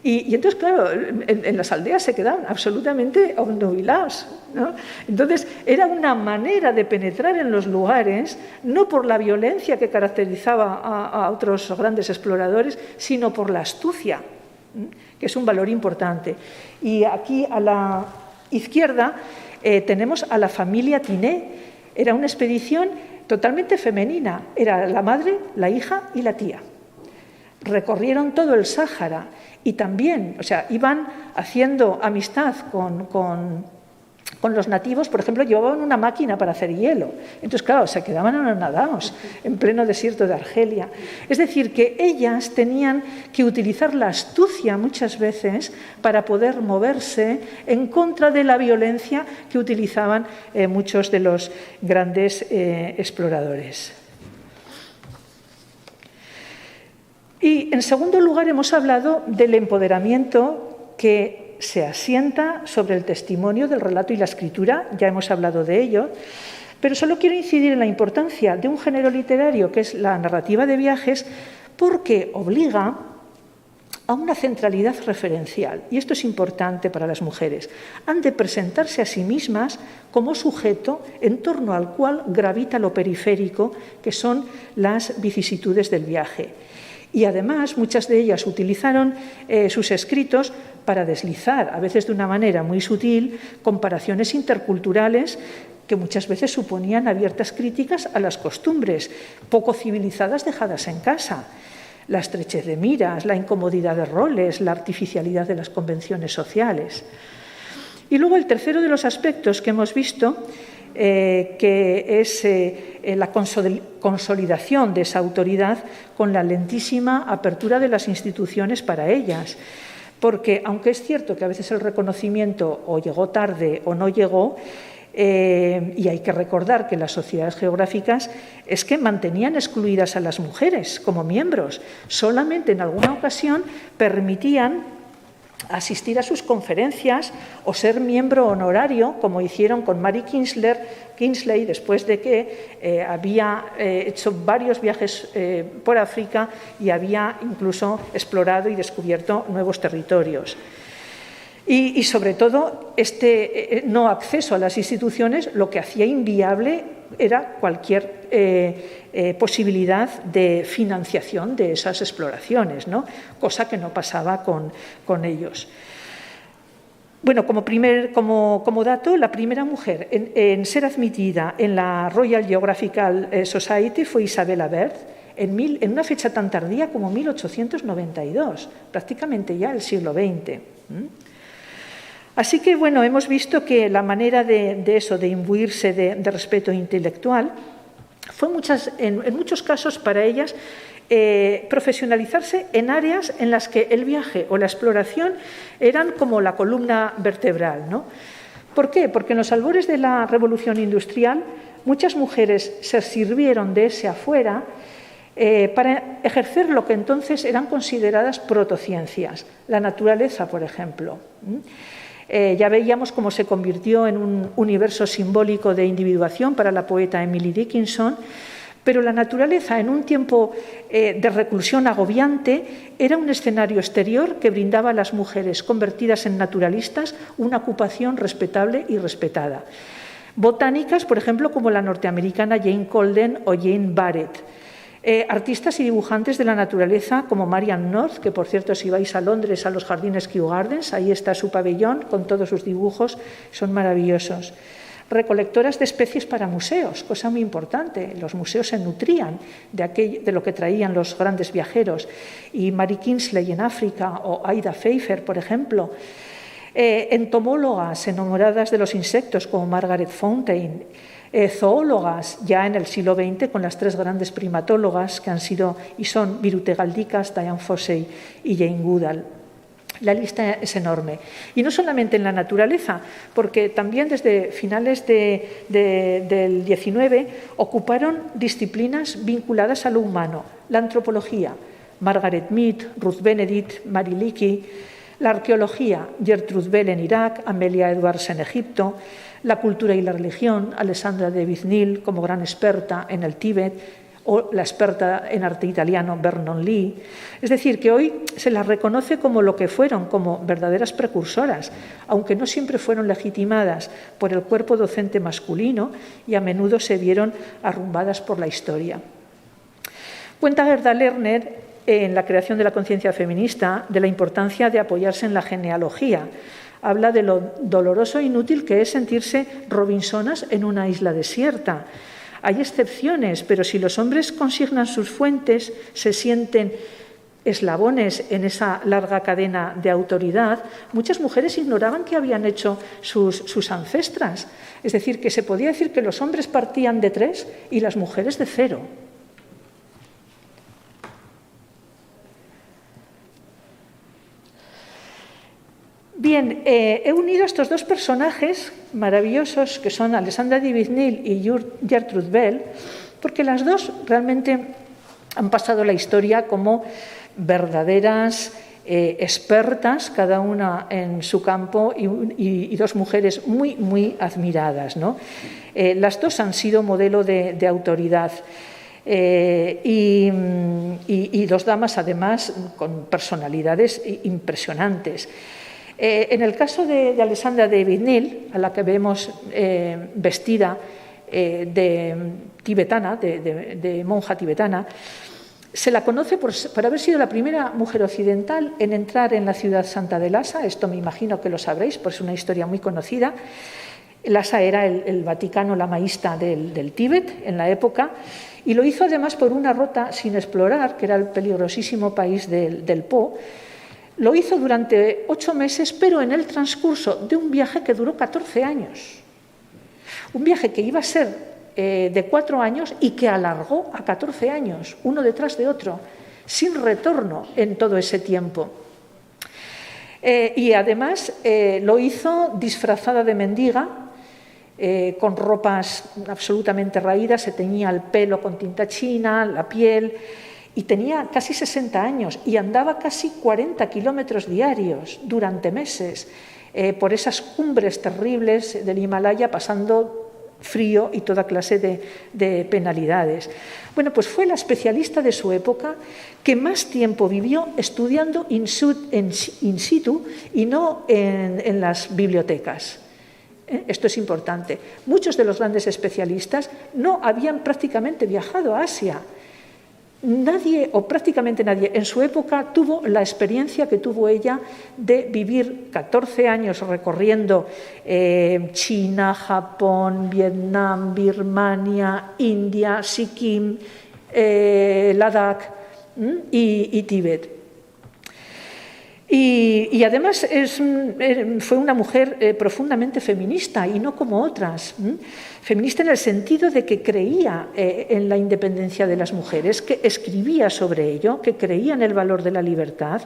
Y entonces, claro, en las aldeas se quedaban absolutamente obnubilados, ¿no? Entonces, era una manera de penetrar en los lugares, no por la violencia que caracterizaba a otros grandes exploradores, sino por la astucia, que es un valor importante. Y aquí a la izquierda tenemos a la familia Tiné. Era una expedición totalmente femenina, era la madre, la hija y la tía. Recorrieron todo el Sáhara y también, o sea, iban haciendo amistad con Con los nativos, por ejemplo, llevaban una máquina para hacer hielo. Entonces, claro, se quedaban anonadados en pleno desierto de Argelia. Es decir, que ellas tenían que utilizar la astucia muchas veces para poder moverse en contra de la violencia que utilizaban muchos de los grandes exploradores. Y, en segundo lugar, hemos hablado del empoderamiento que se asienta sobre el testimonio del relato y la escritura, ya hemos hablado de ello, pero solo quiero incidir en la importancia de un género literario que es la narrativa de viajes, porque obliga a una centralidad referencial, y esto es importante para las mujeres. Han de presentarse a sí mismas como sujeto en torno al cual gravita lo periférico, que son las vicisitudes del viaje. Y además muchas de ellas utilizaron sus escritos para deslizar, a veces de una manera muy sutil, comparaciones interculturales que muchas veces suponían abiertas críticas a las costumbres poco civilizadas dejadas en casa. La estrechez de miras, la incomodidad de roles, la artificialidad de las convenciones sociales. Y luego el tercero de los aspectos que hemos visto, que es la consolidación de esa autoridad con la lentísima apertura de las instituciones para ellas. Porque, aunque es cierto que a veces el reconocimiento o llegó tarde o no llegó, y hay que recordar que las sociedades geográficas es que mantenían excluidas a las mujeres como miembros. Solamente en alguna ocasión permitían asistir a sus conferencias o ser miembro honorario, como hicieron con Mary Kingsley, después de que había hecho varios viajes por África y había incluso explorado y descubierto nuevos territorios. Y sobre todo, este no acceso a las instituciones lo que hacía inviable era cualquier posibilidad de financiación de esas exploraciones, ¿no? Cosa que no pasaba con ellos. Bueno, como dato, la primera mujer en ser admitida en la Royal Geographical Society fue Isabella Bird, en una fecha tan tardía como 1892, prácticamente ya el siglo XX. Así que, bueno, hemos visto que la manera de imbuirse de respeto intelectual fue en muchos casos para ellas profesionalizarse en áreas en las que el viaje o la exploración eran como la columna vertebral, ¿no? ¿Por qué? Porque en los albores de la Revolución Industrial muchas mujeres se sirvieron de ese afuera para ejercer lo que entonces eran consideradas protociencias, la naturaleza, por ejemplo. Ya veíamos cómo se convirtió en un universo simbólico de individuación para la poeta Emily Dickinson, pero la naturaleza, en un tiempo de reclusión agobiante, era un escenario exterior que brindaba a las mujeres convertidas en naturalistas una ocupación respetable y respetada. Botánicas, por ejemplo, como la norteamericana Jane Colden o Jane Barrett. Artistas y dibujantes de la naturaleza como Marian North, que por cierto si vais a Londres a los jardines Kew Gardens, ahí está su pabellón con todos sus dibujos, son maravillosos. Recolectoras de especies para museos, cosa muy importante, los museos se nutrían de lo que traían los grandes viajeros, y Mary Kingsley en África o Ida Pfeiffer, por ejemplo. Entomólogas enamoradas de los insectos como Margaret Fontaine. Zoólogas ya en el siglo XX con las tres grandes primatólogas que han sido y son Birute Galdicas, Diane Fossey y Jane Goodall. La lista es enorme. Y no solamente en la naturaleza, porque también desde finales del XIX ocuparon disciplinas vinculadas a lo humano. La antropología, Margaret Mead, Ruth Benedict, Mary Leakey. La arqueología, Gertrude Bell en Irak, Amelia Edwards en Egipto. La cultura y la religión, Alessandra David Neal como gran experta en el Tíbet, o la experta en arte italiano Vernon Lee. Es decir, que hoy se las reconoce como lo que fueron, como verdaderas precursoras, aunque no siempre fueron legitimadas por el cuerpo docente masculino y a menudo se vieron arrumbadas por la historia. Cuenta Gerda Lerner, en la creación de la conciencia feminista, de la importancia de apoyarse en la genealogía. Habla de lo doloroso e inútil que es sentirse Robinsonas en una isla desierta. Hay excepciones, pero si los hombres consignan sus fuentes, se sienten eslabones en esa larga cadena de autoridad, muchas mujeres ignoraban qué habían hecho sus ancestras. Es decir, que se podía decir que los hombres partían de 3 y las mujeres de 0. Bien, he unido a estos dos personajes maravillosos que son Alessandra de Vignil y Gertrude Bell, porque las dos realmente han pasado la historia como verdaderas expertas, cada una en su campo, y dos mujeres muy, muy admiradas, ¿no? Las dos han sido modelo de autoridad. Y dos damas, además, con personalidades impresionantes. En el caso de Alessandra de Vignil, a la que vemos vestida de tibetana, de monja tibetana, se la conoce por haber sido la primera mujer occidental en entrar en la ciudad santa de Lhasa. Esto me imagino que lo sabréis, pues es una historia muy conocida. Lhasa era el Vaticano lamaísta del Tíbet en la época, y lo hizo además por una ruta sin explorar, que era el peligrosísimo país del Po. Lo hizo durante 8 meses, pero en el transcurso de un viaje que duró 14 años. Un viaje que iba a ser de 4 años y que alargó a 14 años, uno detrás de otro, sin retorno en todo ese tiempo. Y además lo hizo disfrazada de mendiga, con ropas absolutamente raídas, se teñía el pelo con tinta china, la piel, y tenía casi 60 años y andaba casi 40 kilómetros diarios durante meses por esas cumbres terribles del Himalaya, pasando frío y toda clase de penalidades. Bueno, pues fue la especialista de su época que más tiempo vivió estudiando in situ y no en las bibliotecas. Esto es importante. Muchos de los grandes especialistas no habían prácticamente viajado a Asia. Nadie, o prácticamente nadie, en su época tuvo la experiencia que tuvo ella de vivir 14 años recorriendo China, Japón, Vietnam, Birmania, India, Sikkim, Ladakh y Tíbet. Y además fue una mujer profundamente feminista y no como otras. Feminista en el sentido de que creía en la independencia de las mujeres, que escribía sobre ello, que creía en el valor de la libertad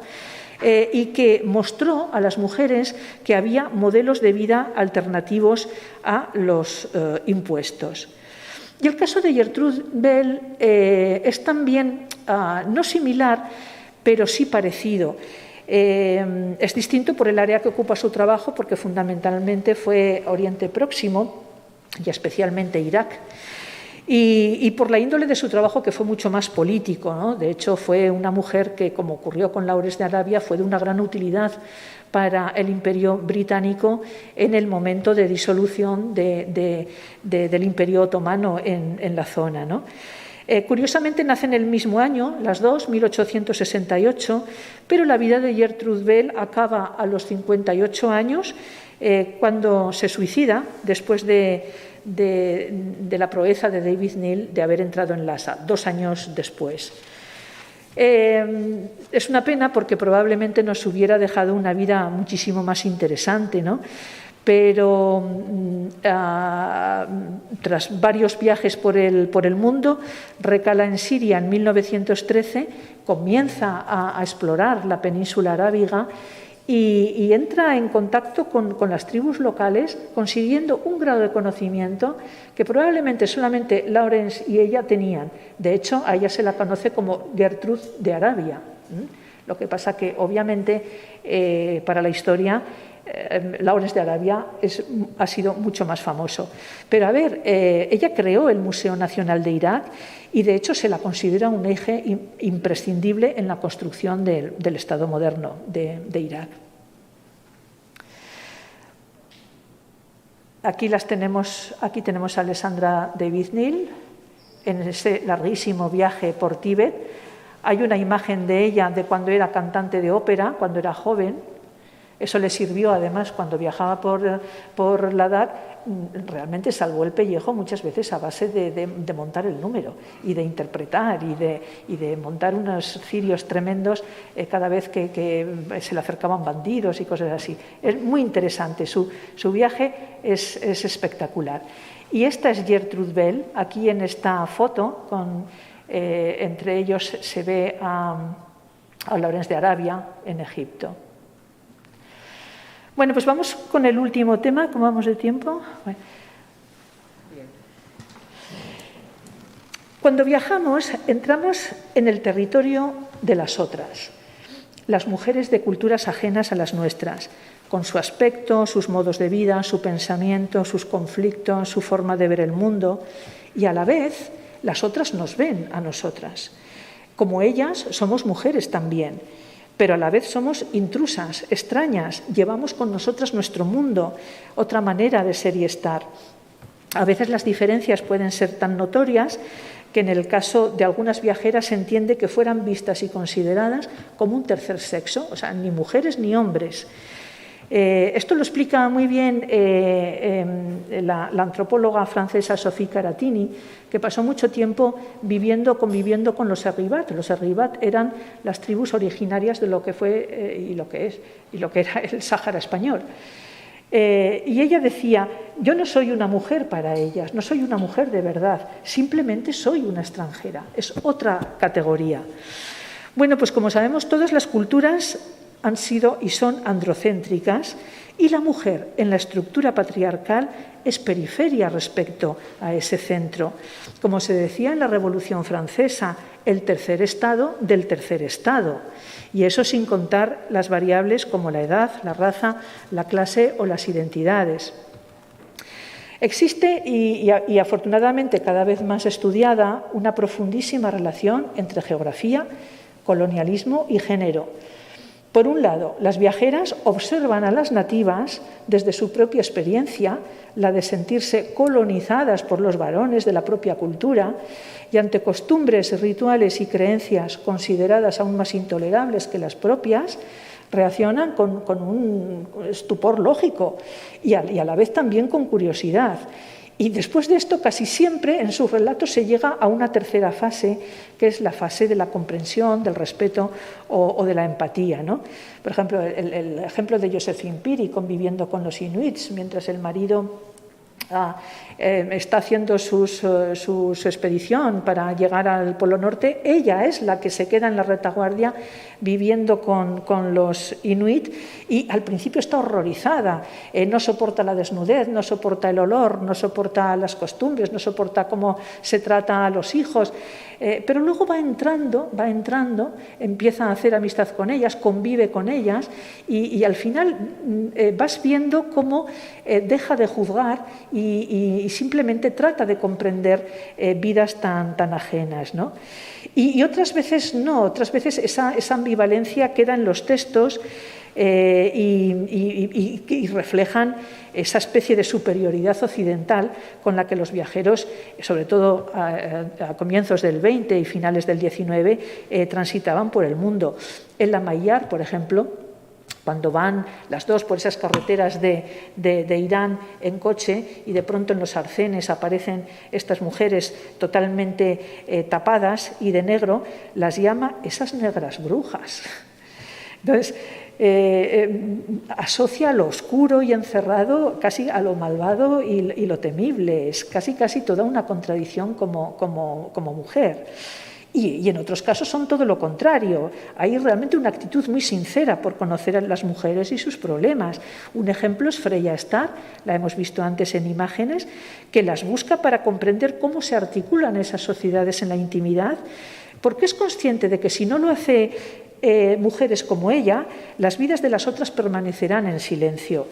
y que mostró a las mujeres que había modelos de vida alternativos a los impuestos. Y el caso de Gertrude Bell es también no similar, pero sí parecido. Es distinto por el área que ocupa su trabajo, porque fundamentalmente fue Oriente Próximo y especialmente Irak, y por la índole de su trabajo, que fue mucho más político, ¿no? De hecho, fue una mujer que, como ocurrió con Lawrence de Arabia, fue de una gran utilidad para el Imperio británico en el momento de disolución del Imperio otomano en la zona, ¿no? Curiosamente nacen el mismo año, las dos, 1868, pero la vida de Gertrude Bell acaba a los 58 años, cuando se suicida después de la proeza de David Neal de haber entrado en Lhasa, 2 años después. Es una pena porque probablemente nos hubiera dejado una vida muchísimo más interesante, ¿no? Pero tras varios viajes por el mundo, recala en Siria en 1913, comienza a explorar la península arábiga y entra en contacto con las tribus locales, consiguiendo un grado de conocimiento que probablemente solamente Lawrence y ella tenían. De hecho, a ella se la conoce como Gertrude de Arabia. Lo que pasa que, obviamente, para la historia, Lawrence de Arabia ha sido mucho más famoso. Pero a ver, ella creó el Museo Nacional de Irak y de hecho se la considera un eje imprescindible en la construcción del Estado moderno de Irak. Aquí tenemos a Alessandra de Vignil en ese larguísimo viaje por Tíbet. Hay una imagen de ella de cuando era cantante de ópera, cuando era joven. Eso le sirvió, además, cuando viajaba por Ladakh, realmente salvó el pellejo muchas veces a base de montar el número y de interpretar y de montar unos cirios tremendos cada vez que se le acercaban bandidos y cosas así. Es muy interesante, su viaje es espectacular. Y esta es Gertrude Bell, aquí en esta foto, entre ellos se ve a Lawrence de Arabia en Egipto. Bueno, pues vamos con el último tema, ¿cómo vamos de tiempo? Bueno. Cuando viajamos, entramos en el territorio de las otras, las mujeres de culturas ajenas a las nuestras, con su aspecto, sus modos de vida, su pensamiento, sus conflictos, su forma de ver el mundo, y a la vez las otras nos ven a nosotras. Como ellas, somos mujeres también, pero a la vez somos intrusas, extrañas, llevamos con nosotras nuestro mundo, otra manera de ser y estar. A veces las diferencias pueden ser tan notorias que en el caso de algunas viajeras se entiende que fueran vistas y consideradas como un tercer sexo, o sea, ni mujeres ni hombres. Esto lo explica muy bien la antropóloga francesa Sophie Caratini, que pasó mucho tiempo conviviendo con los Arribat. Los Arribat eran las tribus originarias de lo que fue y lo que era el Sáhara español. Y ella decía, yo no soy una mujer para ellas, no soy una mujer de verdad, simplemente soy una extranjera, es otra categoría. Bueno, pues como sabemos, todas las culturas han sido y son androcéntricas y la mujer en la estructura patriarcal es periferia respecto a ese centro. Como se decía en la Revolución Francesa, el tercer estado del tercer estado. Y eso sin contar las variables como la edad, la raza, la clase o las identidades. Existe, y afortunadamente cada vez más estudiada, una profundísima relación entre geografía, colonialismo y género. Por un lado, las viajeras observan a las nativas desde su propia experiencia, la de sentirse colonizadas por los varones de la propia cultura, y ante costumbres, rituales y creencias consideradas aún más intolerables que las propias, reaccionan con un estupor lógico y a la vez también con curiosidad. Y después de esto, casi siempre en sus relatos se llega a una tercera fase, que es la fase de la comprensión, del respeto o de la empatía, ¿no? Por ejemplo, el ejemplo de Josephine Piri conviviendo con los inuits, mientras el marido está haciendo su expedición para llegar al Polo Norte, ella es la que se queda en la retaguardia viviendo con los inuit y al principio está horrorizada, no soporta la desnudez, no soporta el olor, no soporta las costumbres, no soporta cómo se trata a los hijos, pero luego va entrando, empieza a hacer amistad con ellas, convive con ellas y al final vas viendo cómo deja de juzgar y simplemente trata de comprender vidas tan ajenas, ¿no? Y otras veces no, otras veces esa ambivalencia queda en los textos y reflejan esa especie de superioridad occidental con la que los viajeros, sobre todo a comienzos del XX y finales del XIX, transitaban por el mundo. En la Maillard, por ejemplo, cuando van las dos por esas carreteras de Irán en coche y de pronto en los arcenes aparecen estas mujeres totalmente tapadas y de negro, las llama esas negras brujas. Entonces, asocia lo oscuro y encerrado casi a lo malvado y lo temible. Es casi toda una contradicción como mujer. Y en otros casos son todo lo contrario. Hay realmente una actitud muy sincera por conocer a las mujeres y sus problemas. Un ejemplo es Freya Starr, la hemos visto antes en imágenes, que las busca para comprender cómo se articulan esas sociedades en la intimidad, porque es consciente de que si no lo hace mujeres como ella, las vidas de las otras permanecerán en silencio.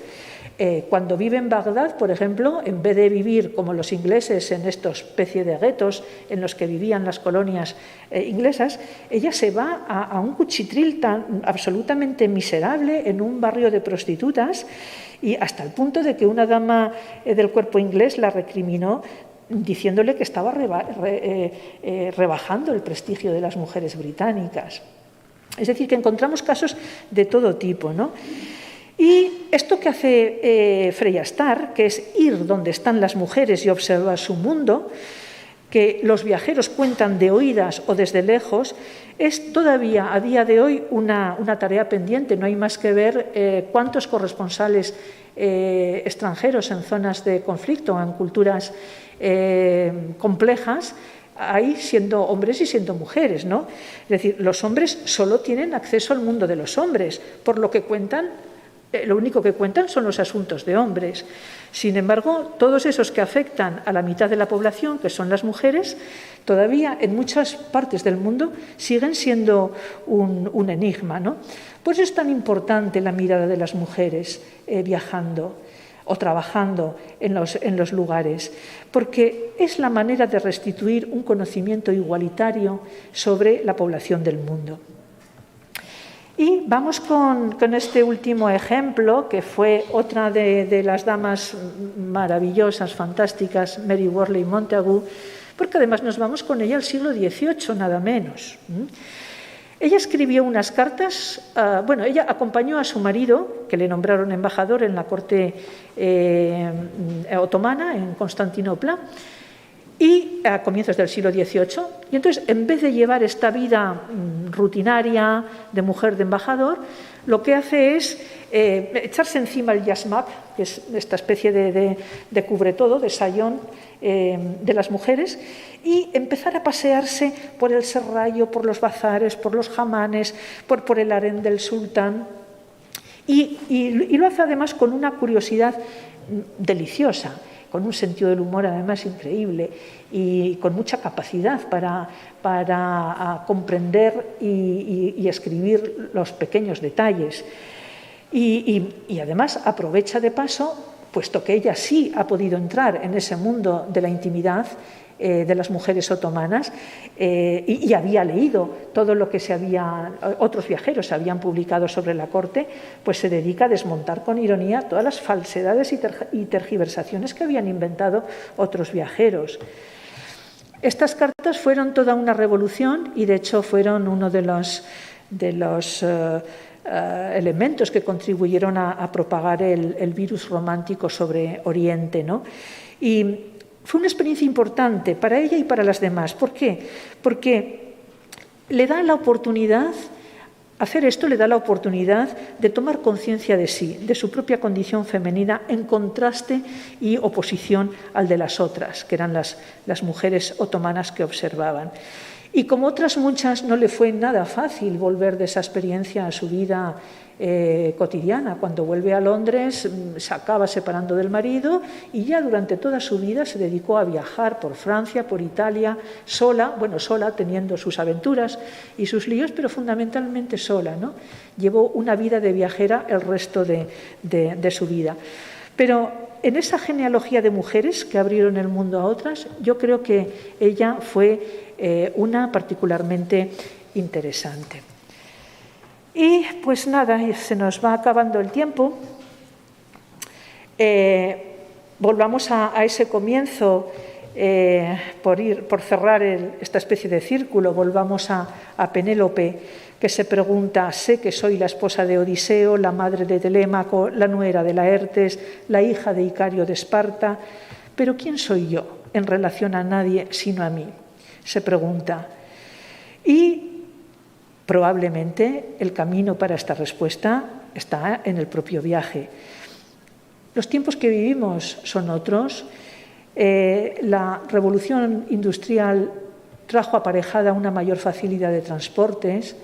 Cuando vive en Bagdad, por ejemplo, en vez de vivir como los ingleses en esta especie de guetos en los que vivían las colonias inglesas, ella se va a un cuchitril tan absolutamente miserable en un barrio de prostitutas y hasta el punto de que una dama del cuerpo inglés la recriminó diciéndole que estaba rebajando el prestigio de las mujeres británicas. Es decir, que encontramos casos de todo tipo, ¿no? Y esto que hace Freya Stark, que es ir donde están las mujeres y observar su mundo, que los viajeros cuentan de oídas o desde lejos, es todavía a día de hoy una tarea pendiente. No hay más que ver cuántos corresponsales extranjeros en zonas de conflicto o en culturas complejas hay, siendo hombres y siendo mujeres, ¿no? Es decir, los hombres solo tienen acceso al mundo de los hombres, por lo que cuentan. Lo único que cuentan son los asuntos de hombres. Sin embargo, todos esos que afectan a la mitad de la población, que son las mujeres, todavía en muchas partes del mundo siguen siendo un enigma, ¿no? Por eso es tan importante la mirada de las mujeres viajando o trabajando en los lugares, porque es la manera de restituir un conocimiento igualitario sobre la población del mundo. Y vamos con este último ejemplo, que fue otra de las damas maravillosas, fantásticas, Mary Wortley Montagu, porque además nos vamos con ella al siglo XVIII, nada menos. Ella escribió unas cartas, ella acompañó a su marido, que le nombraron embajador en la corte otomana, en Constantinopla, y a comienzos del siglo XVIII. Y entonces, en vez de llevar esta vida rutinaria de mujer de embajador, lo que hace es echarse encima el yashmak, que es esta especie de cubretodo, de sayón de las mujeres, y empezar a pasearse por el serrallo, por los bazares, por los hamanes, por el harén del sultán. Y lo hace además con una curiosidad deliciosa, con un sentido del humor además increíble y con mucha capacidad para comprender y escribir los pequeños detalles. Y además aprovecha de paso, puesto que ella sí ha podido entrar en ese mundo de la intimidad de las mujeres otomanas y había leído todo lo que otros viajeros habían publicado sobre la corte, pues se dedica a desmontar con ironía todas las falsedades y tergiversaciones que habían inventado otros viajeros. Estas cartas fueron toda una revolución y de hecho fueron uno de los elementos que contribuyeron a propagar el virus romántico sobre Oriente, ¿no? Y fue una experiencia importante para ella y para las demás. ¿Por qué? Porque le da la oportunidad, hacer esto le da la oportunidad de tomar conciencia de sí, de su propia condición femenina, en contraste y oposición al de las otras, que eran las mujeres otomanas que observaban. Y como otras muchas, no le fue nada fácil volver de esa experiencia a su vida cotidiana. Cuando vuelve a Londres se acaba separando del marido y ya durante toda su vida se dedicó a viajar por Francia, por Italia, sola, teniendo sus aventuras y sus líos, pero fundamentalmente sola, ¿no? Llevó una vida de viajera el resto de su vida. Pero en esa genealogía de mujeres que abrieron el mundo a otras, yo creo que ella fue una particularmente interesante. Y pues nada, se nos va acabando el tiempo. Volvamos a ese comienzo, por cerrar esta especie de círculo, volvamos a Penélope, que se pregunta: sé que soy la esposa de Odiseo, la madre de Telémaco, la nuera de Laertes, la hija de Icario de Esparta, pero ¿quién soy yo en relación a nadie sino a mí? Se pregunta. Y probablemente el camino para esta respuesta está en el propio viaje. Los tiempos que vivimos son otros. La revolución industrial trajo aparejada una mayor facilidad de transportes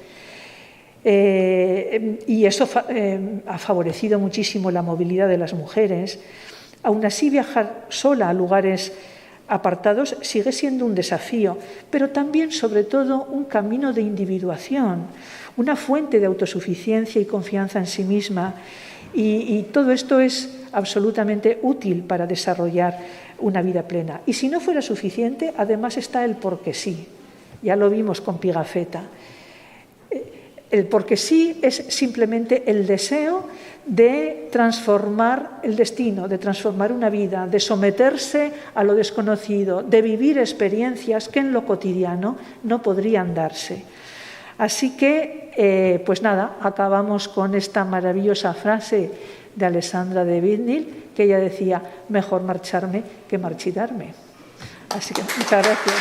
y eso ha favorecido muchísimo la movilidad de las mujeres. Aún así, viajar sola a lugares apartados sigue siendo un desafío, pero también, sobre todo, un camino de individuación, una fuente de autosuficiencia y confianza en sí misma. Y todo esto es absolutamente útil para desarrollar una vida plena. Y si no fuera suficiente, además está el porque sí. Ya lo vimos con Pigafetta. El porque sí es simplemente el deseo de transformar el destino, de transformar una vida, de someterse a lo desconocido, de vivir experiencias que en lo cotidiano no podrían darse. Así que, pues nada, acabamos con esta maravillosa frase de Alessandra de Vignil, que ella decía: mejor marcharme que marchitarme. Así que muchas gracias.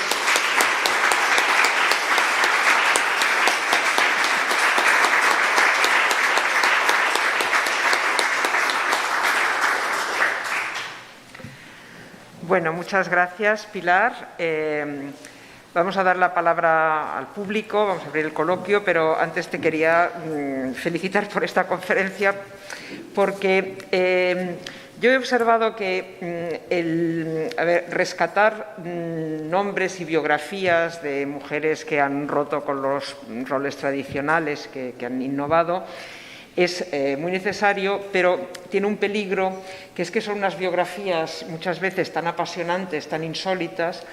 Bueno, muchas gracias, Pilar. Vamos a dar la palabra al público, vamos a abrir el coloquio, pero antes te quería felicitar por esta conferencia, porque yo he observado que rescatar nombres y biografías de mujeres que han roto con los roles tradicionales, que han innovado, es muy necesario, pero tiene un peligro, que es que son unas biografías muchas veces tan apasionantes, tan insólitas,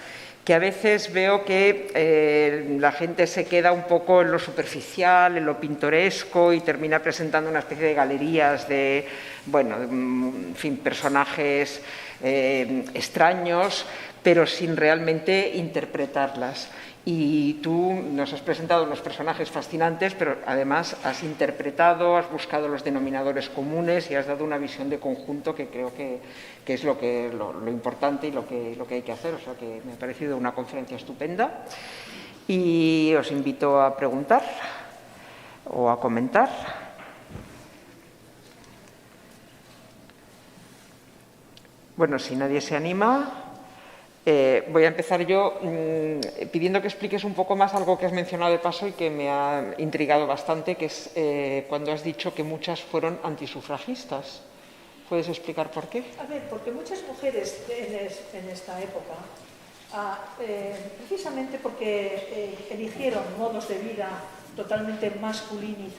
que a veces veo que la gente se queda un poco en lo superficial, en lo pintoresco, y termina presentando una especie de galerías de, bueno, en fin, personajes extraños, pero sin realmente interpretarlas. Y tú nos has presentado unos personajes fascinantes, pero además has interpretado, has buscado los denominadores comunes y has dado una visión de conjunto que creo que es lo importante y lo que hay que hacer. O sea que me ha parecido una conferencia estupenda y os invito a preguntar o a comentar. Bueno, si nadie se anima, voy a empezar yo pidiendo que expliques un poco más algo que has mencionado de paso y que me ha intrigado bastante, que es cuando has dicho que muchas fueron antisufragistas. ¿Puedes explicar por qué? A ver, porque muchas mujeres en esta época, precisamente porque eligieron modos de vida totalmente masculinizados,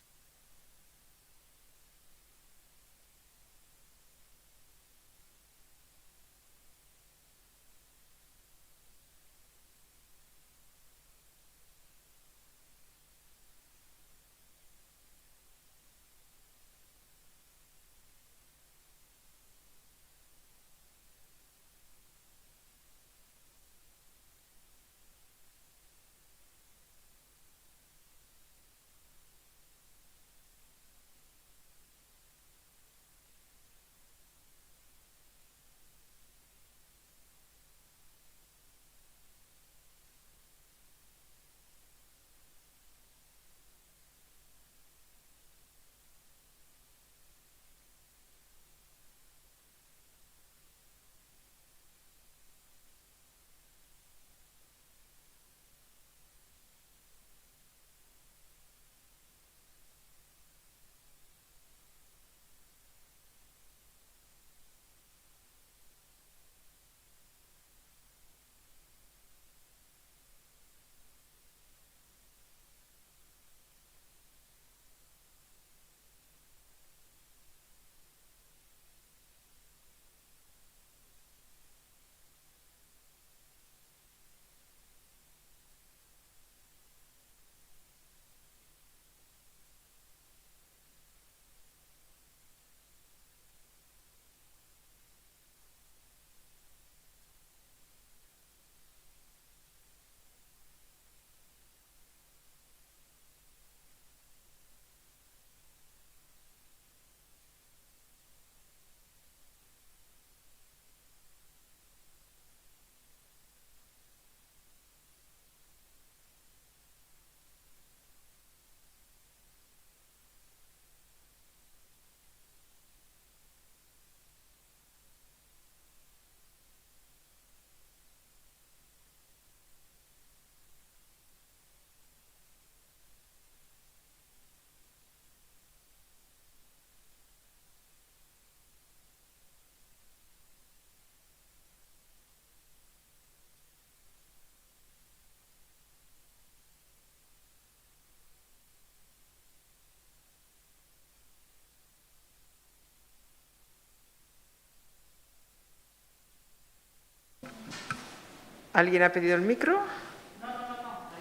¿Alguien ha pedido el micro? No.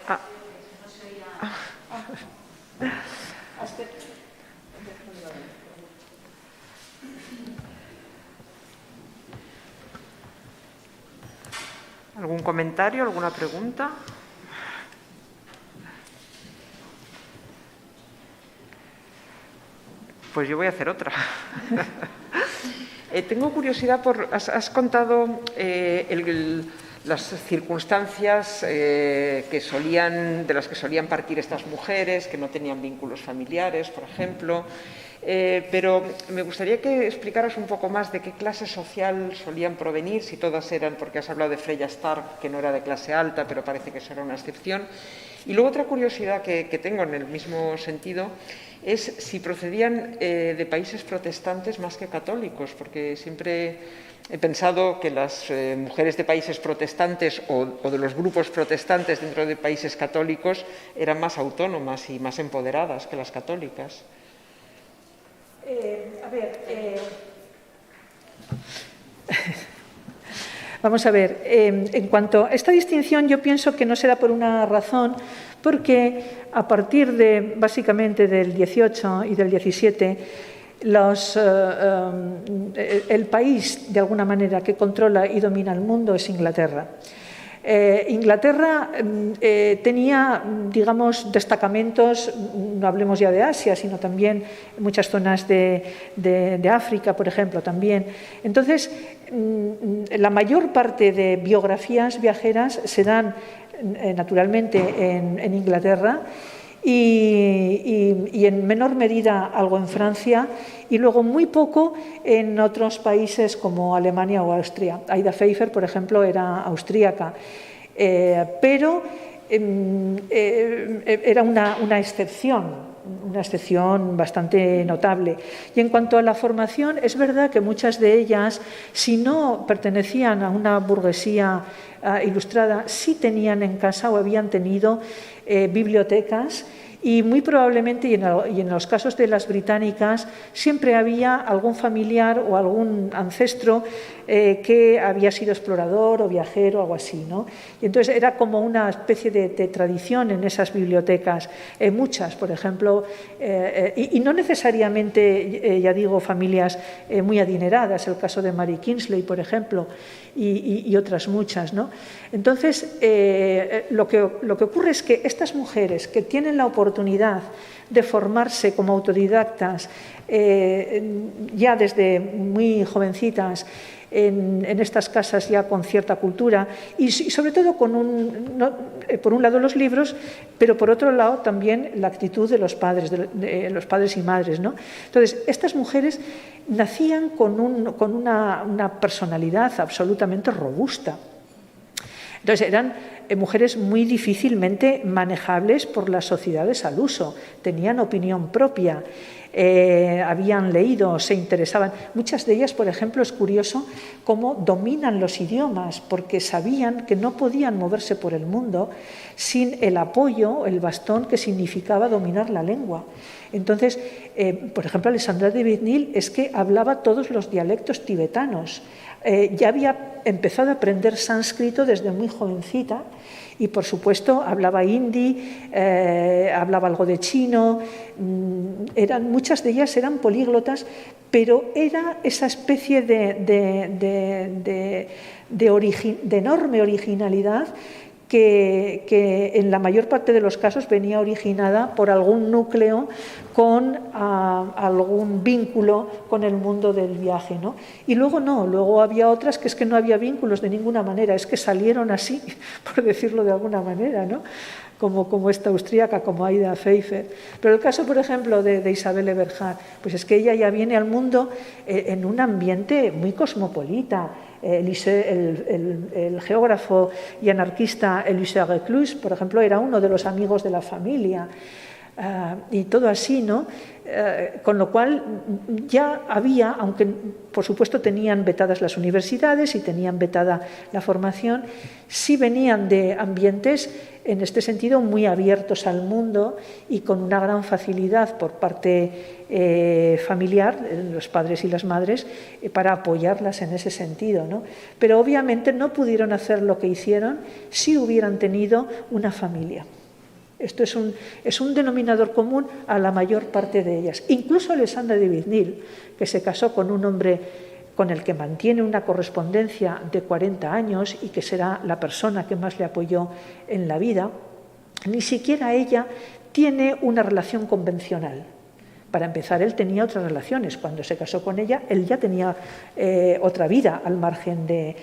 Ah. No se oía. ¿Algún comentario, alguna pregunta? Pues yo voy a hacer otra. Tengo curiosidad has contado las circunstancias de las que solían partir estas mujeres, que no tenían vínculos familiares, por ejemplo, pero me gustaría que explicaras un poco más de qué clase social solían provenir, si todas eran, porque has hablado de Freya Stark, que no era de clase alta, pero parece que eso era una excepción. Y luego otra curiosidad que tengo en el mismo sentido es si procedían de países protestantes más que católicos, porque siempre he pensado que las mujeres de países protestantes o de los grupos protestantes dentro de países católicos eran más autónomas y más empoderadas que las católicas. Vamos a ver, en cuanto a esta distinción, yo pienso que no se da por una razón, porque a partir de, básicamente, del 18 y del 17, el país, de alguna manera, que controla y domina el mundo es Inglaterra. Inglaterra tenía, digamos, destacamentos, no hablemos ya de Asia, sino también muchas zonas de África, por ejemplo, también. Entonces, la mayor parte de biografías viajeras se dan naturalmente en Inglaterra y en menor medida algo en Francia y luego muy poco en otros países como Alemania o Austria. Aida Pfeiffer, por ejemplo, era austríaca, pero era una excepción bastante notable. Y en cuanto a la formación, es verdad que muchas de ellas, si no pertenecían a una burguesía ilustrada, sí tenían en casa o habían tenido bibliotecas. Y muy probablemente, y en los casos de las británicas, siempre había algún familiar o algún ancestro que había sido explorador o viajero o algo así, ¿no? Y entonces era como una especie de tradición en esas bibliotecas, muchas, por ejemplo, y no necesariamente, ya digo, familias muy adineradas, el caso de Mary Kingsley, por ejemplo, y otras muchas, ¿no? Entonces, lo que ocurre es que estas mujeres que tienen la oportunidad de formarse como autodidactas ya desde muy jovencitas en estas casas ya con cierta cultura y sobre todo por un lado los libros, pero por otro lado también la actitud de los padres, de los padres y madres, ¿no? Entonces, estas mujeres nacían con una personalidad absolutamente robusta. Entonces, eran mujeres muy difícilmente manejables por las sociedades al uso, tenían opinión propia, habían leído, se interesaban. Muchas de ellas, por ejemplo, es curioso cómo dominan los idiomas, porque sabían que no podían moverse por el mundo sin el apoyo, el bastón que significaba dominar la lengua. Entonces, por ejemplo, Alexandra de Vigny es que hablaba todos los dialectos tibetanos. Ya había empezado a aprender sánscrito desde muy jovencita y, por supuesto, hablaba hindi, hablaba algo de chino. Muchas de ellas eran políglotas, pero era esa especie de enorme originalidad que en la mayor parte de los casos venía originada por algún núcleo con algún vínculo con el mundo del viaje, ¿no? Y luego no, luego había otras que es que no había vínculos de ninguna manera, es que salieron así, por decirlo de alguna manera, ¿no? Como esta austríaca, como Aida Pfeiffer. Pero el caso, por ejemplo, de Isabel Eberhard, pues es que ella ya viene al mundo en un ambiente muy cosmopolita. El geógrafo y anarquista Elisée Reclus, por ejemplo, era uno de los amigos de la familia. Y todo así, ¿no? Con lo cual ya había, aunque por supuesto tenían vetadas las universidades y tenían vetada la formación, sí venían de ambientes en este sentido muy abiertos al mundo y con una gran facilidad por parte familiar, los padres y las madres, para apoyarlas en ese sentido, ¿no? Pero obviamente no pudieron hacer lo que hicieron si hubieran tenido una familia. Esto es un denominador común a la mayor parte de ellas. Incluso Alexandra de Vigny, que se casó con un hombre con el que mantiene una correspondencia de 40 años y que será la persona que más le apoyó en la vida, ni siquiera ella tiene una relación convencional Para empezar, él tenía otras relaciones. Cuando se casó con ella, él ya tenía otra vida al margen de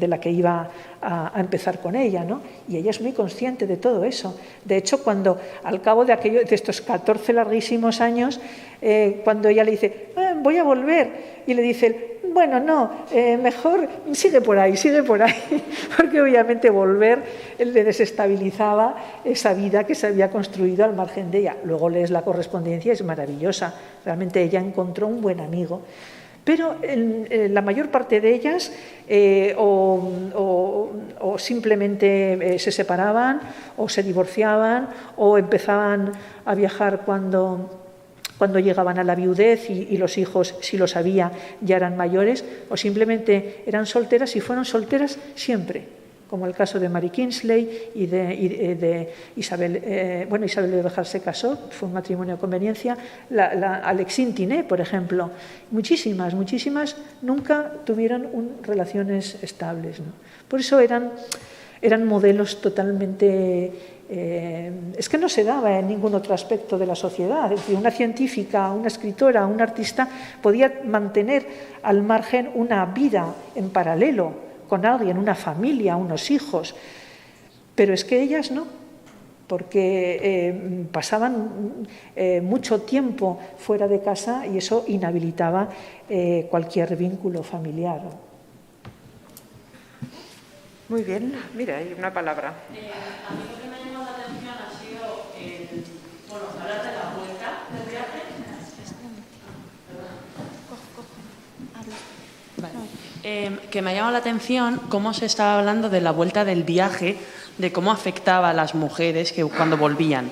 la que iba a empezar con ella, ¿no? Y ella es muy consciente de todo eso. De hecho, cuando al cabo de estos 14 larguísimos años, cuando ella le dice, voy a volver, y le dice él, bueno, no, mejor sigue por ahí, porque obviamente volver le desestabilizaba esa vida que se había construido al margen de ella. Luego lees la correspondencia, es maravillosa, realmente ella encontró un buen amigo. Pero la mayor parte de ellas o simplemente se separaban, o se divorciaban, o empezaban a viajar cuando llegaban a la viudez y los hijos, si los había, ya eran mayores, o simplemente eran solteras y fueron solteras siempre, como el caso de Mary Kingsley y de Isabel. Isabel de Béjar se casó, fue un matrimonio de conveniencia. Alexine Tiné, por ejemplo, muchísimas nunca tuvieron relaciones estables, ¿no? Por eso eran modelos totalmente... es que no se daba en ningún otro aspecto de la sociedad. Es decir, una científica, una escritora, un artista podía mantener al margen una vida en paralelo con alguien, una familia, unos hijos, pero es que ellas no, porque pasaban mucho tiempo fuera de casa y eso inhabilitaba cualquier vínculo familiar. Muy bien, mira, hay una palabra. A mí lo que me ha llamado la atención ha sido hablar de la vuelta del viaje. Que me ha llamado la atención cómo se estaba hablando de la vuelta del viaje, de cómo afectaba a las mujeres cuando volvían.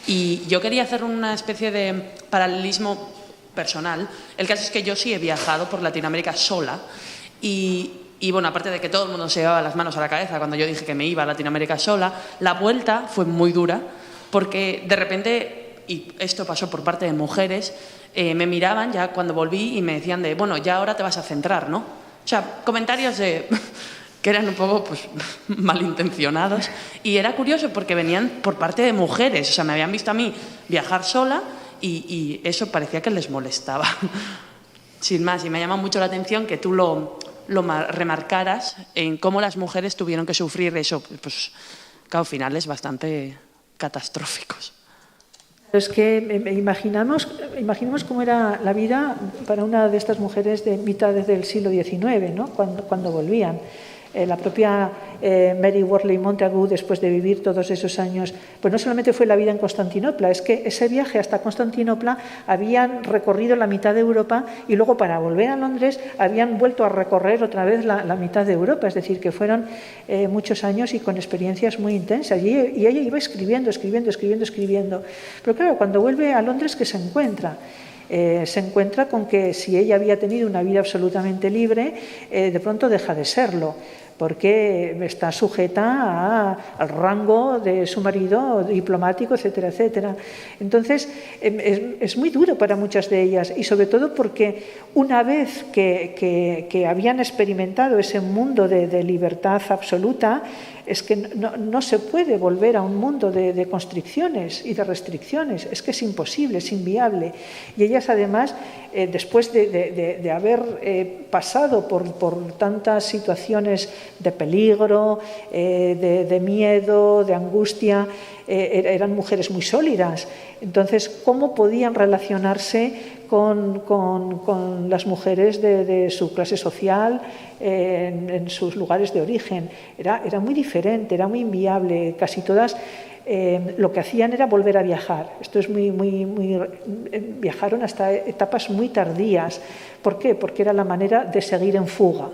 Y yo quería hacer una especie de paralelismo personal. El caso es que yo sí he viajado por Latinoamérica sola y bueno, aparte de que todo el mundo se llevaba las manos a la cabeza cuando yo dije que me iba a Latinoamérica sola, la vuelta fue muy dura porque de repente, y esto pasó por parte de mujeres, me miraban ya cuando volví y me decían ya ahora te vas a centrar, ¿no? O sea, comentarios que eran un poco malintencionados, y era curioso porque venían por parte de mujeres, o sea, me habían visto a mí viajar sola y eso parecía que les molestaba. Sin más, y me llama mucho la atención que tú lo remarcaras en cómo las mujeres tuvieron que sufrir eso, claro, finales bastante catastróficos. Es que imaginamos cómo era la vida para una de estas mujeres de mitades del siglo XIX, ¿no? Cuando volvían. La propia Mary Wortley Montagu, después de vivir todos esos años, pues no solamente fue la vida en Constantinopla, es que ese viaje hasta Constantinopla habían recorrido la mitad de Europa y luego para volver a Londres habían vuelto a recorrer otra vez la mitad de Europa, es decir, que fueron muchos años y con experiencias muy intensas. Y ella iba escribiendo. Pero claro, cuando vuelve a Londres, ¿qué se encuentra? Se encuentra con que si ella había tenido una vida absolutamente libre, de pronto deja de serlo, porque está sujeta al rango de su marido diplomático, etcétera, etcétera. Entonces, es muy duro para muchas de ellas, y sobre todo porque una vez que habían experimentado ese mundo de libertad absoluta, es que no se puede volver a un mundo de constricciones y de restricciones, es que es imposible, es inviable. Y ellas además, después de haber pasado por tantas situaciones de peligro, de miedo, de angustia, eran mujeres muy sólidas. Entonces, ¿cómo podían relacionarse con las mujeres de su clase social en sus lugares de origen? Era muy diferente, era muy inviable. Casi todas lo que hacían era volver a viajar. Esto es viajaron hasta etapas muy tardías. ¿Por qué? Porque era la manera de seguir en fuga.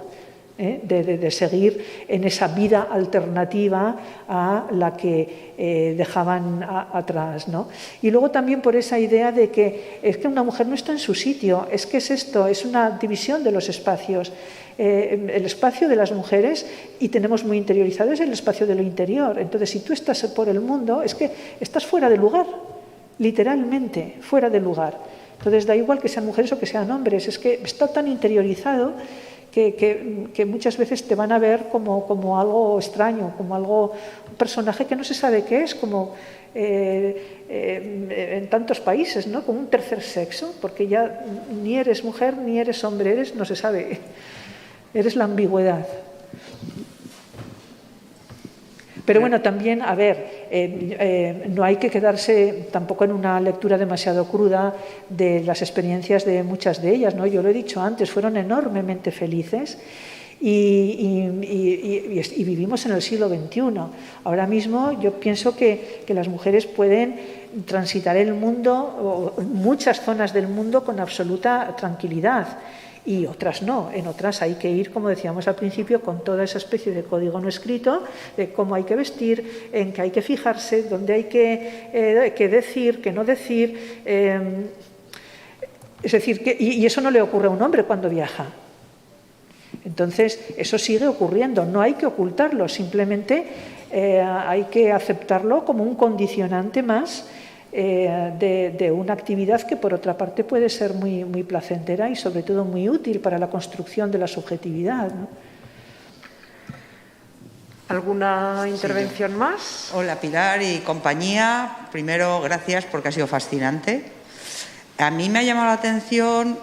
De seguir en esa vida alternativa a la que dejaban atrás, ¿no? Y luego también por esa idea de que es que una mujer no está en su sitio, es que es esto, es una división de los espacios. El espacio de las mujeres, y tenemos muy interiorizado, es el espacio de lo interior. Entonces, si tú estás por el mundo, es que estás fuera de lugar, literalmente, fuera de lugar. Entonces, da igual que sean mujeres o que sean hombres, es que está tan interiorizado que muchas veces te van a ver como algo extraño, como un personaje que no se sabe qué es, como en tantos países, ¿no? Como un tercer sexo, porque ya ni eres mujer ni eres hombre, no se sabe, eres la ambigüedad. Pero bueno, también, a ver, no hay que quedarse tampoco en una lectura demasiado cruda de las experiencias de muchas de ellas, ¿no? Yo lo he dicho antes, fueron enormemente felices y vivimos en el siglo XXI. Ahora mismo yo pienso que las mujeres pueden transitar el mundo, o muchas zonas del mundo, con absoluta tranquilidad. Y otras no, en otras hay que ir, como decíamos al principio, con toda esa especie de código no escrito, de cómo hay que vestir, en qué hay que fijarse, dónde hay que decir, qué no decir. Es decir, y eso no le ocurre a un hombre cuando viaja. Entonces, eso sigue ocurriendo, no hay que ocultarlo, simplemente hay que aceptarlo como un condicionante más de una actividad que, por otra parte, puede ser muy, muy placentera y, sobre todo, muy útil para la construcción de la subjetividad, ¿no? ¿Alguna intervención más? Hola, Pilar y compañía. Primero, gracias porque ha sido fascinante. A mí me ha llamado la atención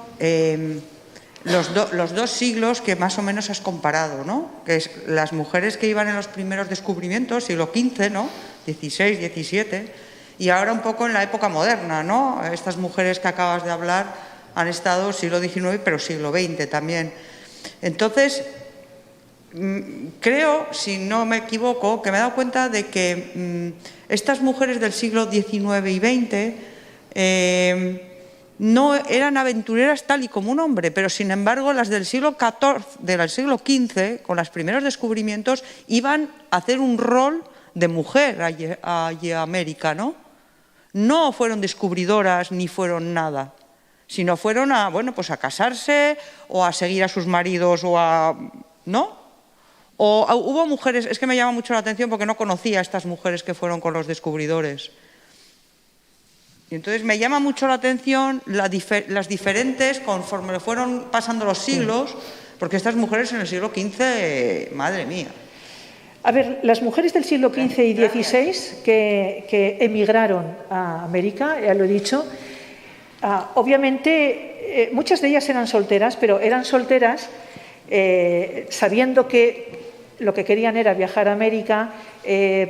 los dos siglos que más o menos has comparado, ¿no? Que es las mujeres que iban en los primeros descubrimientos, siglo XV, ¿no? XVI, XVII, y ahora un poco en la época moderna, ¿no? Estas mujeres que acabas de hablar han estado siglo XIX, pero siglo XX también. Entonces, creo, si no me equivoco, que me he dado cuenta de que estas mujeres del siglo XIX y XX no eran aventureras tal y como un hombre, pero sin embargo las del siglo XIV, del siglo XV, con los primeros descubrimientos, iban a hacer un rol de mujer allí a América, ¿no? No fueron descubridoras ni fueron nada, sino fueron a casarse o a seguir a sus maridos ¿no? O hubo mujeres, es que me llama mucho la atención porque no conocía a estas mujeres que fueron con los descubridores. Y entonces me llama mucho la atención las diferentes, conforme fueron pasando los siglos, porque estas mujeres en el siglo XV, madre mía. A ver, las mujeres del siglo XV y XVI que emigraron a América, ya lo he dicho, obviamente muchas de ellas eran solteras, pero eran solteras sabiendo que lo que querían era viajar a América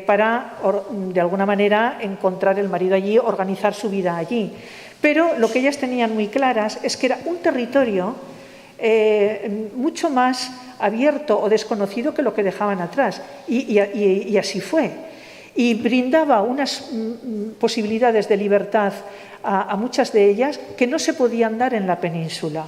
para, de alguna manera, encontrar el marido allí, organizar su vida allí. Pero lo que ellas tenían muy claras es que era un territorio mucho más abierto o desconocido que lo que dejaban atrás, y así fue. Y brindaba unas posibilidades de libertad a muchas de ellas que no se podían dar en la península,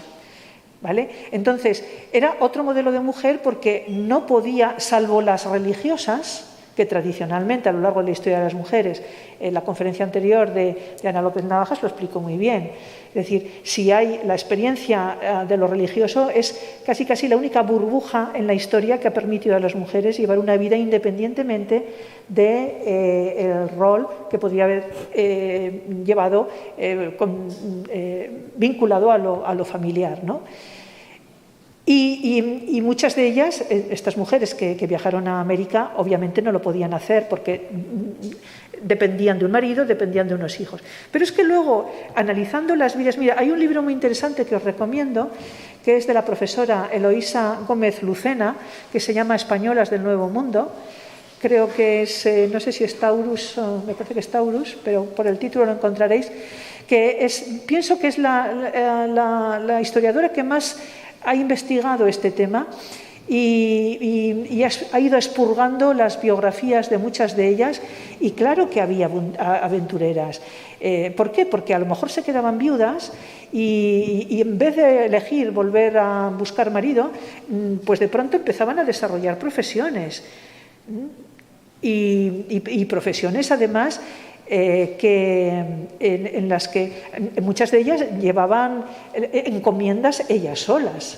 ¿vale? Entonces, era otro modelo de mujer porque no podía, salvo las religiosas, que tradicionalmente a lo largo de la historia de las mujeres, en la conferencia anterior de Ana López Navajas lo explicó muy bien. Es decir, si hay la experiencia de lo religioso, es casi la única burbuja en la historia que ha permitido a las mujeres llevar una vida independientemente del rol que podría haber llevado vinculado a lo familiar, ¿no? Y muchas de ellas, estas mujeres que viajaron a América, obviamente no lo podían hacer porque dependían de un marido, dependían de unos hijos. Pero es que luego, analizando las vidas, mira, hay un libro muy interesante que os recomiendo, que es de la profesora Eloísa Gómez Lucena, que se llama Españolas del Nuevo Mundo. Creo que es, no sé si es Taurus, me parece que es Taurus, pero por el título lo encontraréis, que pienso que es la historiadora que más ha investigado este tema y ha ido expurgando las biografías de muchas de ellas, y claro que había aventureras. ¿Por qué? Porque a lo mejor se quedaban viudas y en vez de elegir volver a buscar marido, pues de pronto empezaban a desarrollar profesiones. Y profesiones además en las que muchas de ellas llevaban encomiendas ellas solas.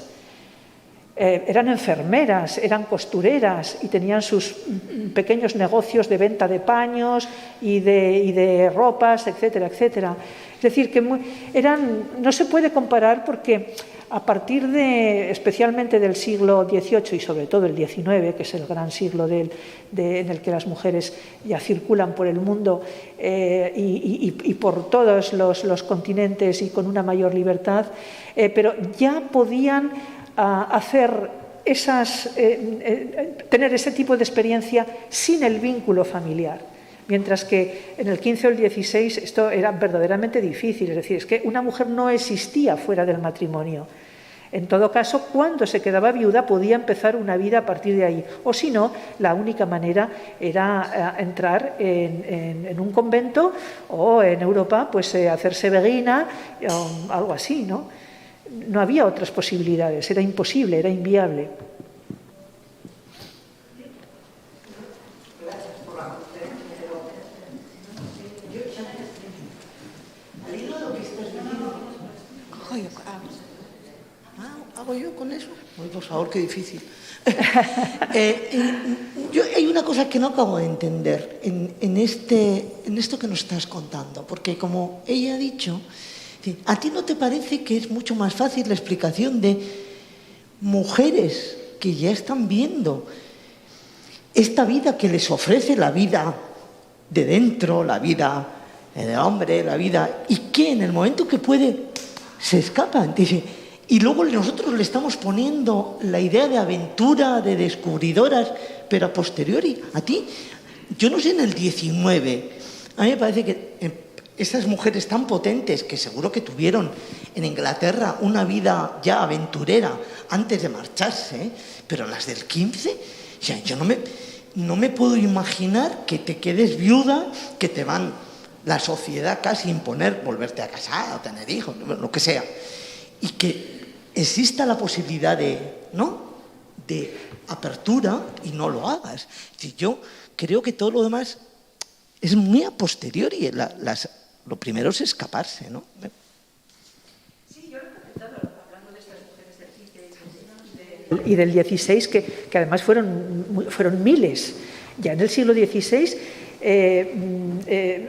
eran enfermeras, eran costureras y tenían sus pequeños negocios de venta de paños y de ropas, etcétera, etcétera. Es decir, que no se puede comparar porque a partir especialmente del siglo XVIII y sobre todo el XIX, que es el gran siglo en el que las mujeres ya circulan por el mundo y por todos los continentes y con una mayor libertad, pero ya podían tener ese tipo de experiencia sin el vínculo familiar. Mientras que en el XV o el XVI esto era verdaderamente difícil, es decir, es que una mujer no existía fuera del matrimonio. En todo caso, cuando se quedaba viuda podía empezar una vida a partir de ahí, o si no, la única manera era entrar en un convento o en Europa, pues hacerse beguina o algo así, ¿no? No había otras posibilidades, era imposible, era inviable. ¿Hago yo con eso? Ay, por favor, qué difícil. Hay una cosa que no acabo de entender en esto que nos estás contando, porque como ella ha dicho, ¿a ti no te parece que es mucho más fácil la explicación de mujeres que ya están viendo esta vida que les ofrece la vida de dentro, la vida de hombre, la vida, y que en el momento que puede se escapan? Dice, y luego nosotros le estamos poniendo la idea de aventura, de descubridoras, pero a posteriori. A ti, yo no sé, en el 19, a mí me parece que esas mujeres tan potentes que seguro que tuvieron en Inglaterra una vida ya aventurera antes de marcharse, pero las del 15, o sea, yo no me puedo imaginar que te quedes viuda, que te van la sociedad casi a imponer volverte a casar o tener hijos, lo que sea, y que exista la posibilidad de apertura y no lo hagas. Yo creo que todo lo demás es muy a posteriori. Lo primero es escaparse, ¿no? Sí, yo lo he comentado hablando de estas mujeres del 15 y del 16, que además fueron miles. Ya en el siglo XVI el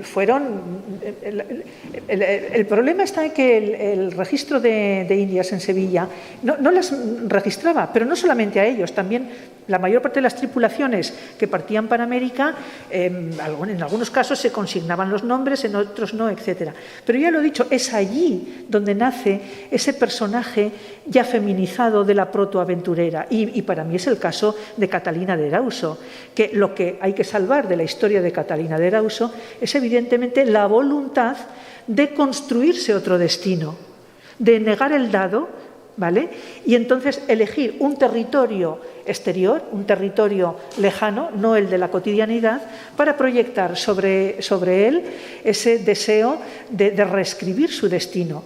problema está en que el registro de indias en Sevilla no las registraba, pero no solamente a ellos, también la mayor parte de las tripulaciones que partían para América, en algunos casos se consignaban los nombres, en otros no, etcétera. Pero ya lo he dicho, es allí donde nace ese personaje ya feminizado de la protoaventurera, y para mí es el caso de Catalina de Erauso, que lo que hay que salvar de la historia de Catalina de Erauso es evidentemente la voluntad de construirse otro destino, de negar el dado, ¿vale? Y entonces elegir un territorio exterior, un territorio lejano, no el de la cotidianidad, para proyectar sobre él ese deseo de reescribir su destino.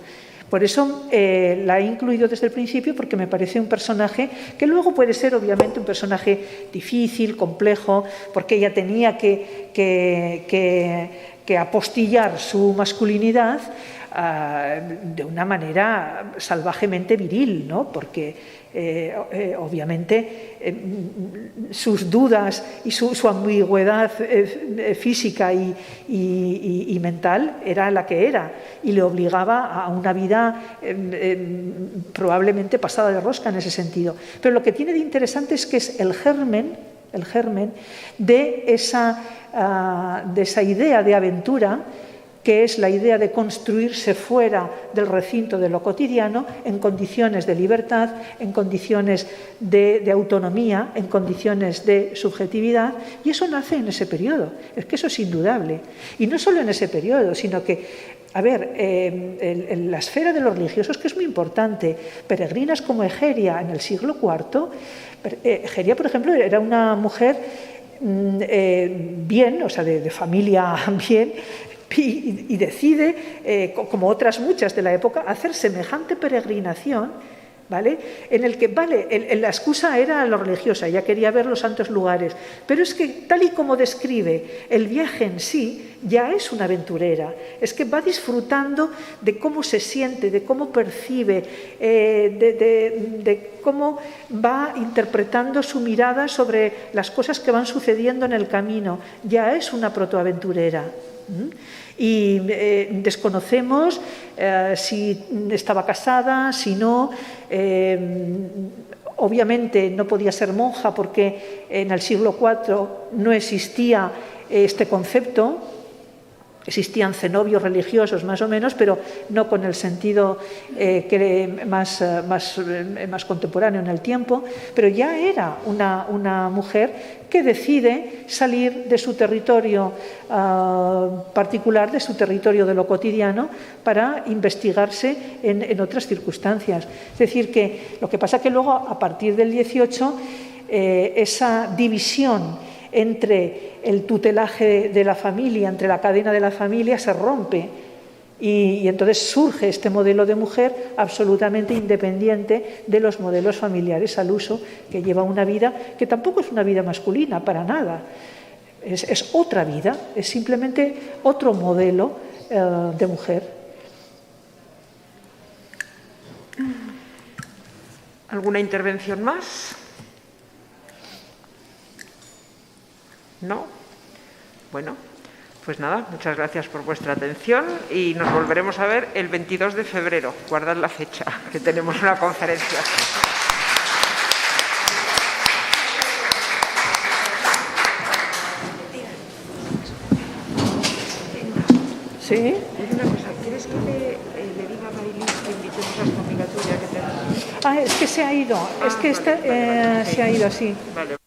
Por eso la he incluido desde el principio, porque me parece un personaje que luego puede ser obviamente un personaje difícil, complejo, porque ella tenía que apostillar su masculinidad de una manera salvajemente viril, ¿no? Porque obviamente sus dudas y su ambigüedad física y mental era la que era, y le obligaba a una vida probablemente pasada de rosca en ese sentido. Pero lo que tiene de interesante es que es el germen de esa idea de aventura, que es la idea de construirse fuera del recinto de lo cotidiano, en condiciones de libertad, en condiciones de autonomía, en condiciones de subjetividad, y eso nace en ese periodo. Es que eso es indudable. Y no solo en ese periodo, sino que, en la esfera de los religiosos, que es muy importante, peregrinas como Egeria en el siglo IV, Egeria, por ejemplo, era una mujer bien, o sea, de familia bien, y decide, como otras muchas de la época, hacer semejante peregrinación, ¿vale? En el que, vale, la excusa era lo religiosa, ella quería ver los santos lugares, pero es que tal y como describe el viaje en sí, ya es una aventurera, es que va disfrutando de cómo se siente, de cómo percibe, de cómo va interpretando su mirada sobre las cosas que van sucediendo en el camino, ya es una protoaventurera. Y desconocemos si estaba casada, si no. Obviamente no podía ser monja porque en el siglo IV no existía este concepto. Existían cenobios religiosos más o menos, pero no con el sentido más contemporáneo en el tiempo, pero ya era una mujer que decide salir de su territorio particular, de su territorio de lo cotidiano, para investigarse en otras circunstancias. Es decir, que lo que pasa es que luego, a partir del 18, esa división entre el tutelaje de la familia, entre la cadena de la familia, se rompe y entonces surge este modelo de mujer absolutamente independiente de los modelos familiares al uso, que lleva una vida que tampoco es una vida masculina, para nada. Es otra vida, es simplemente otro modelo de mujer. ¿Alguna intervención más? ¿No? Bueno, pues nada, muchas gracias por vuestra atención y nos volveremos a ver el 22 de febrero. Guardad la fecha, que tenemos una conferencia. ¿Sí? Una cosa, ¿quieres que le diga a Marilyn que invitemos a su amiga tuya que te... Es que se ha ido, es que se ha ido así. Vale.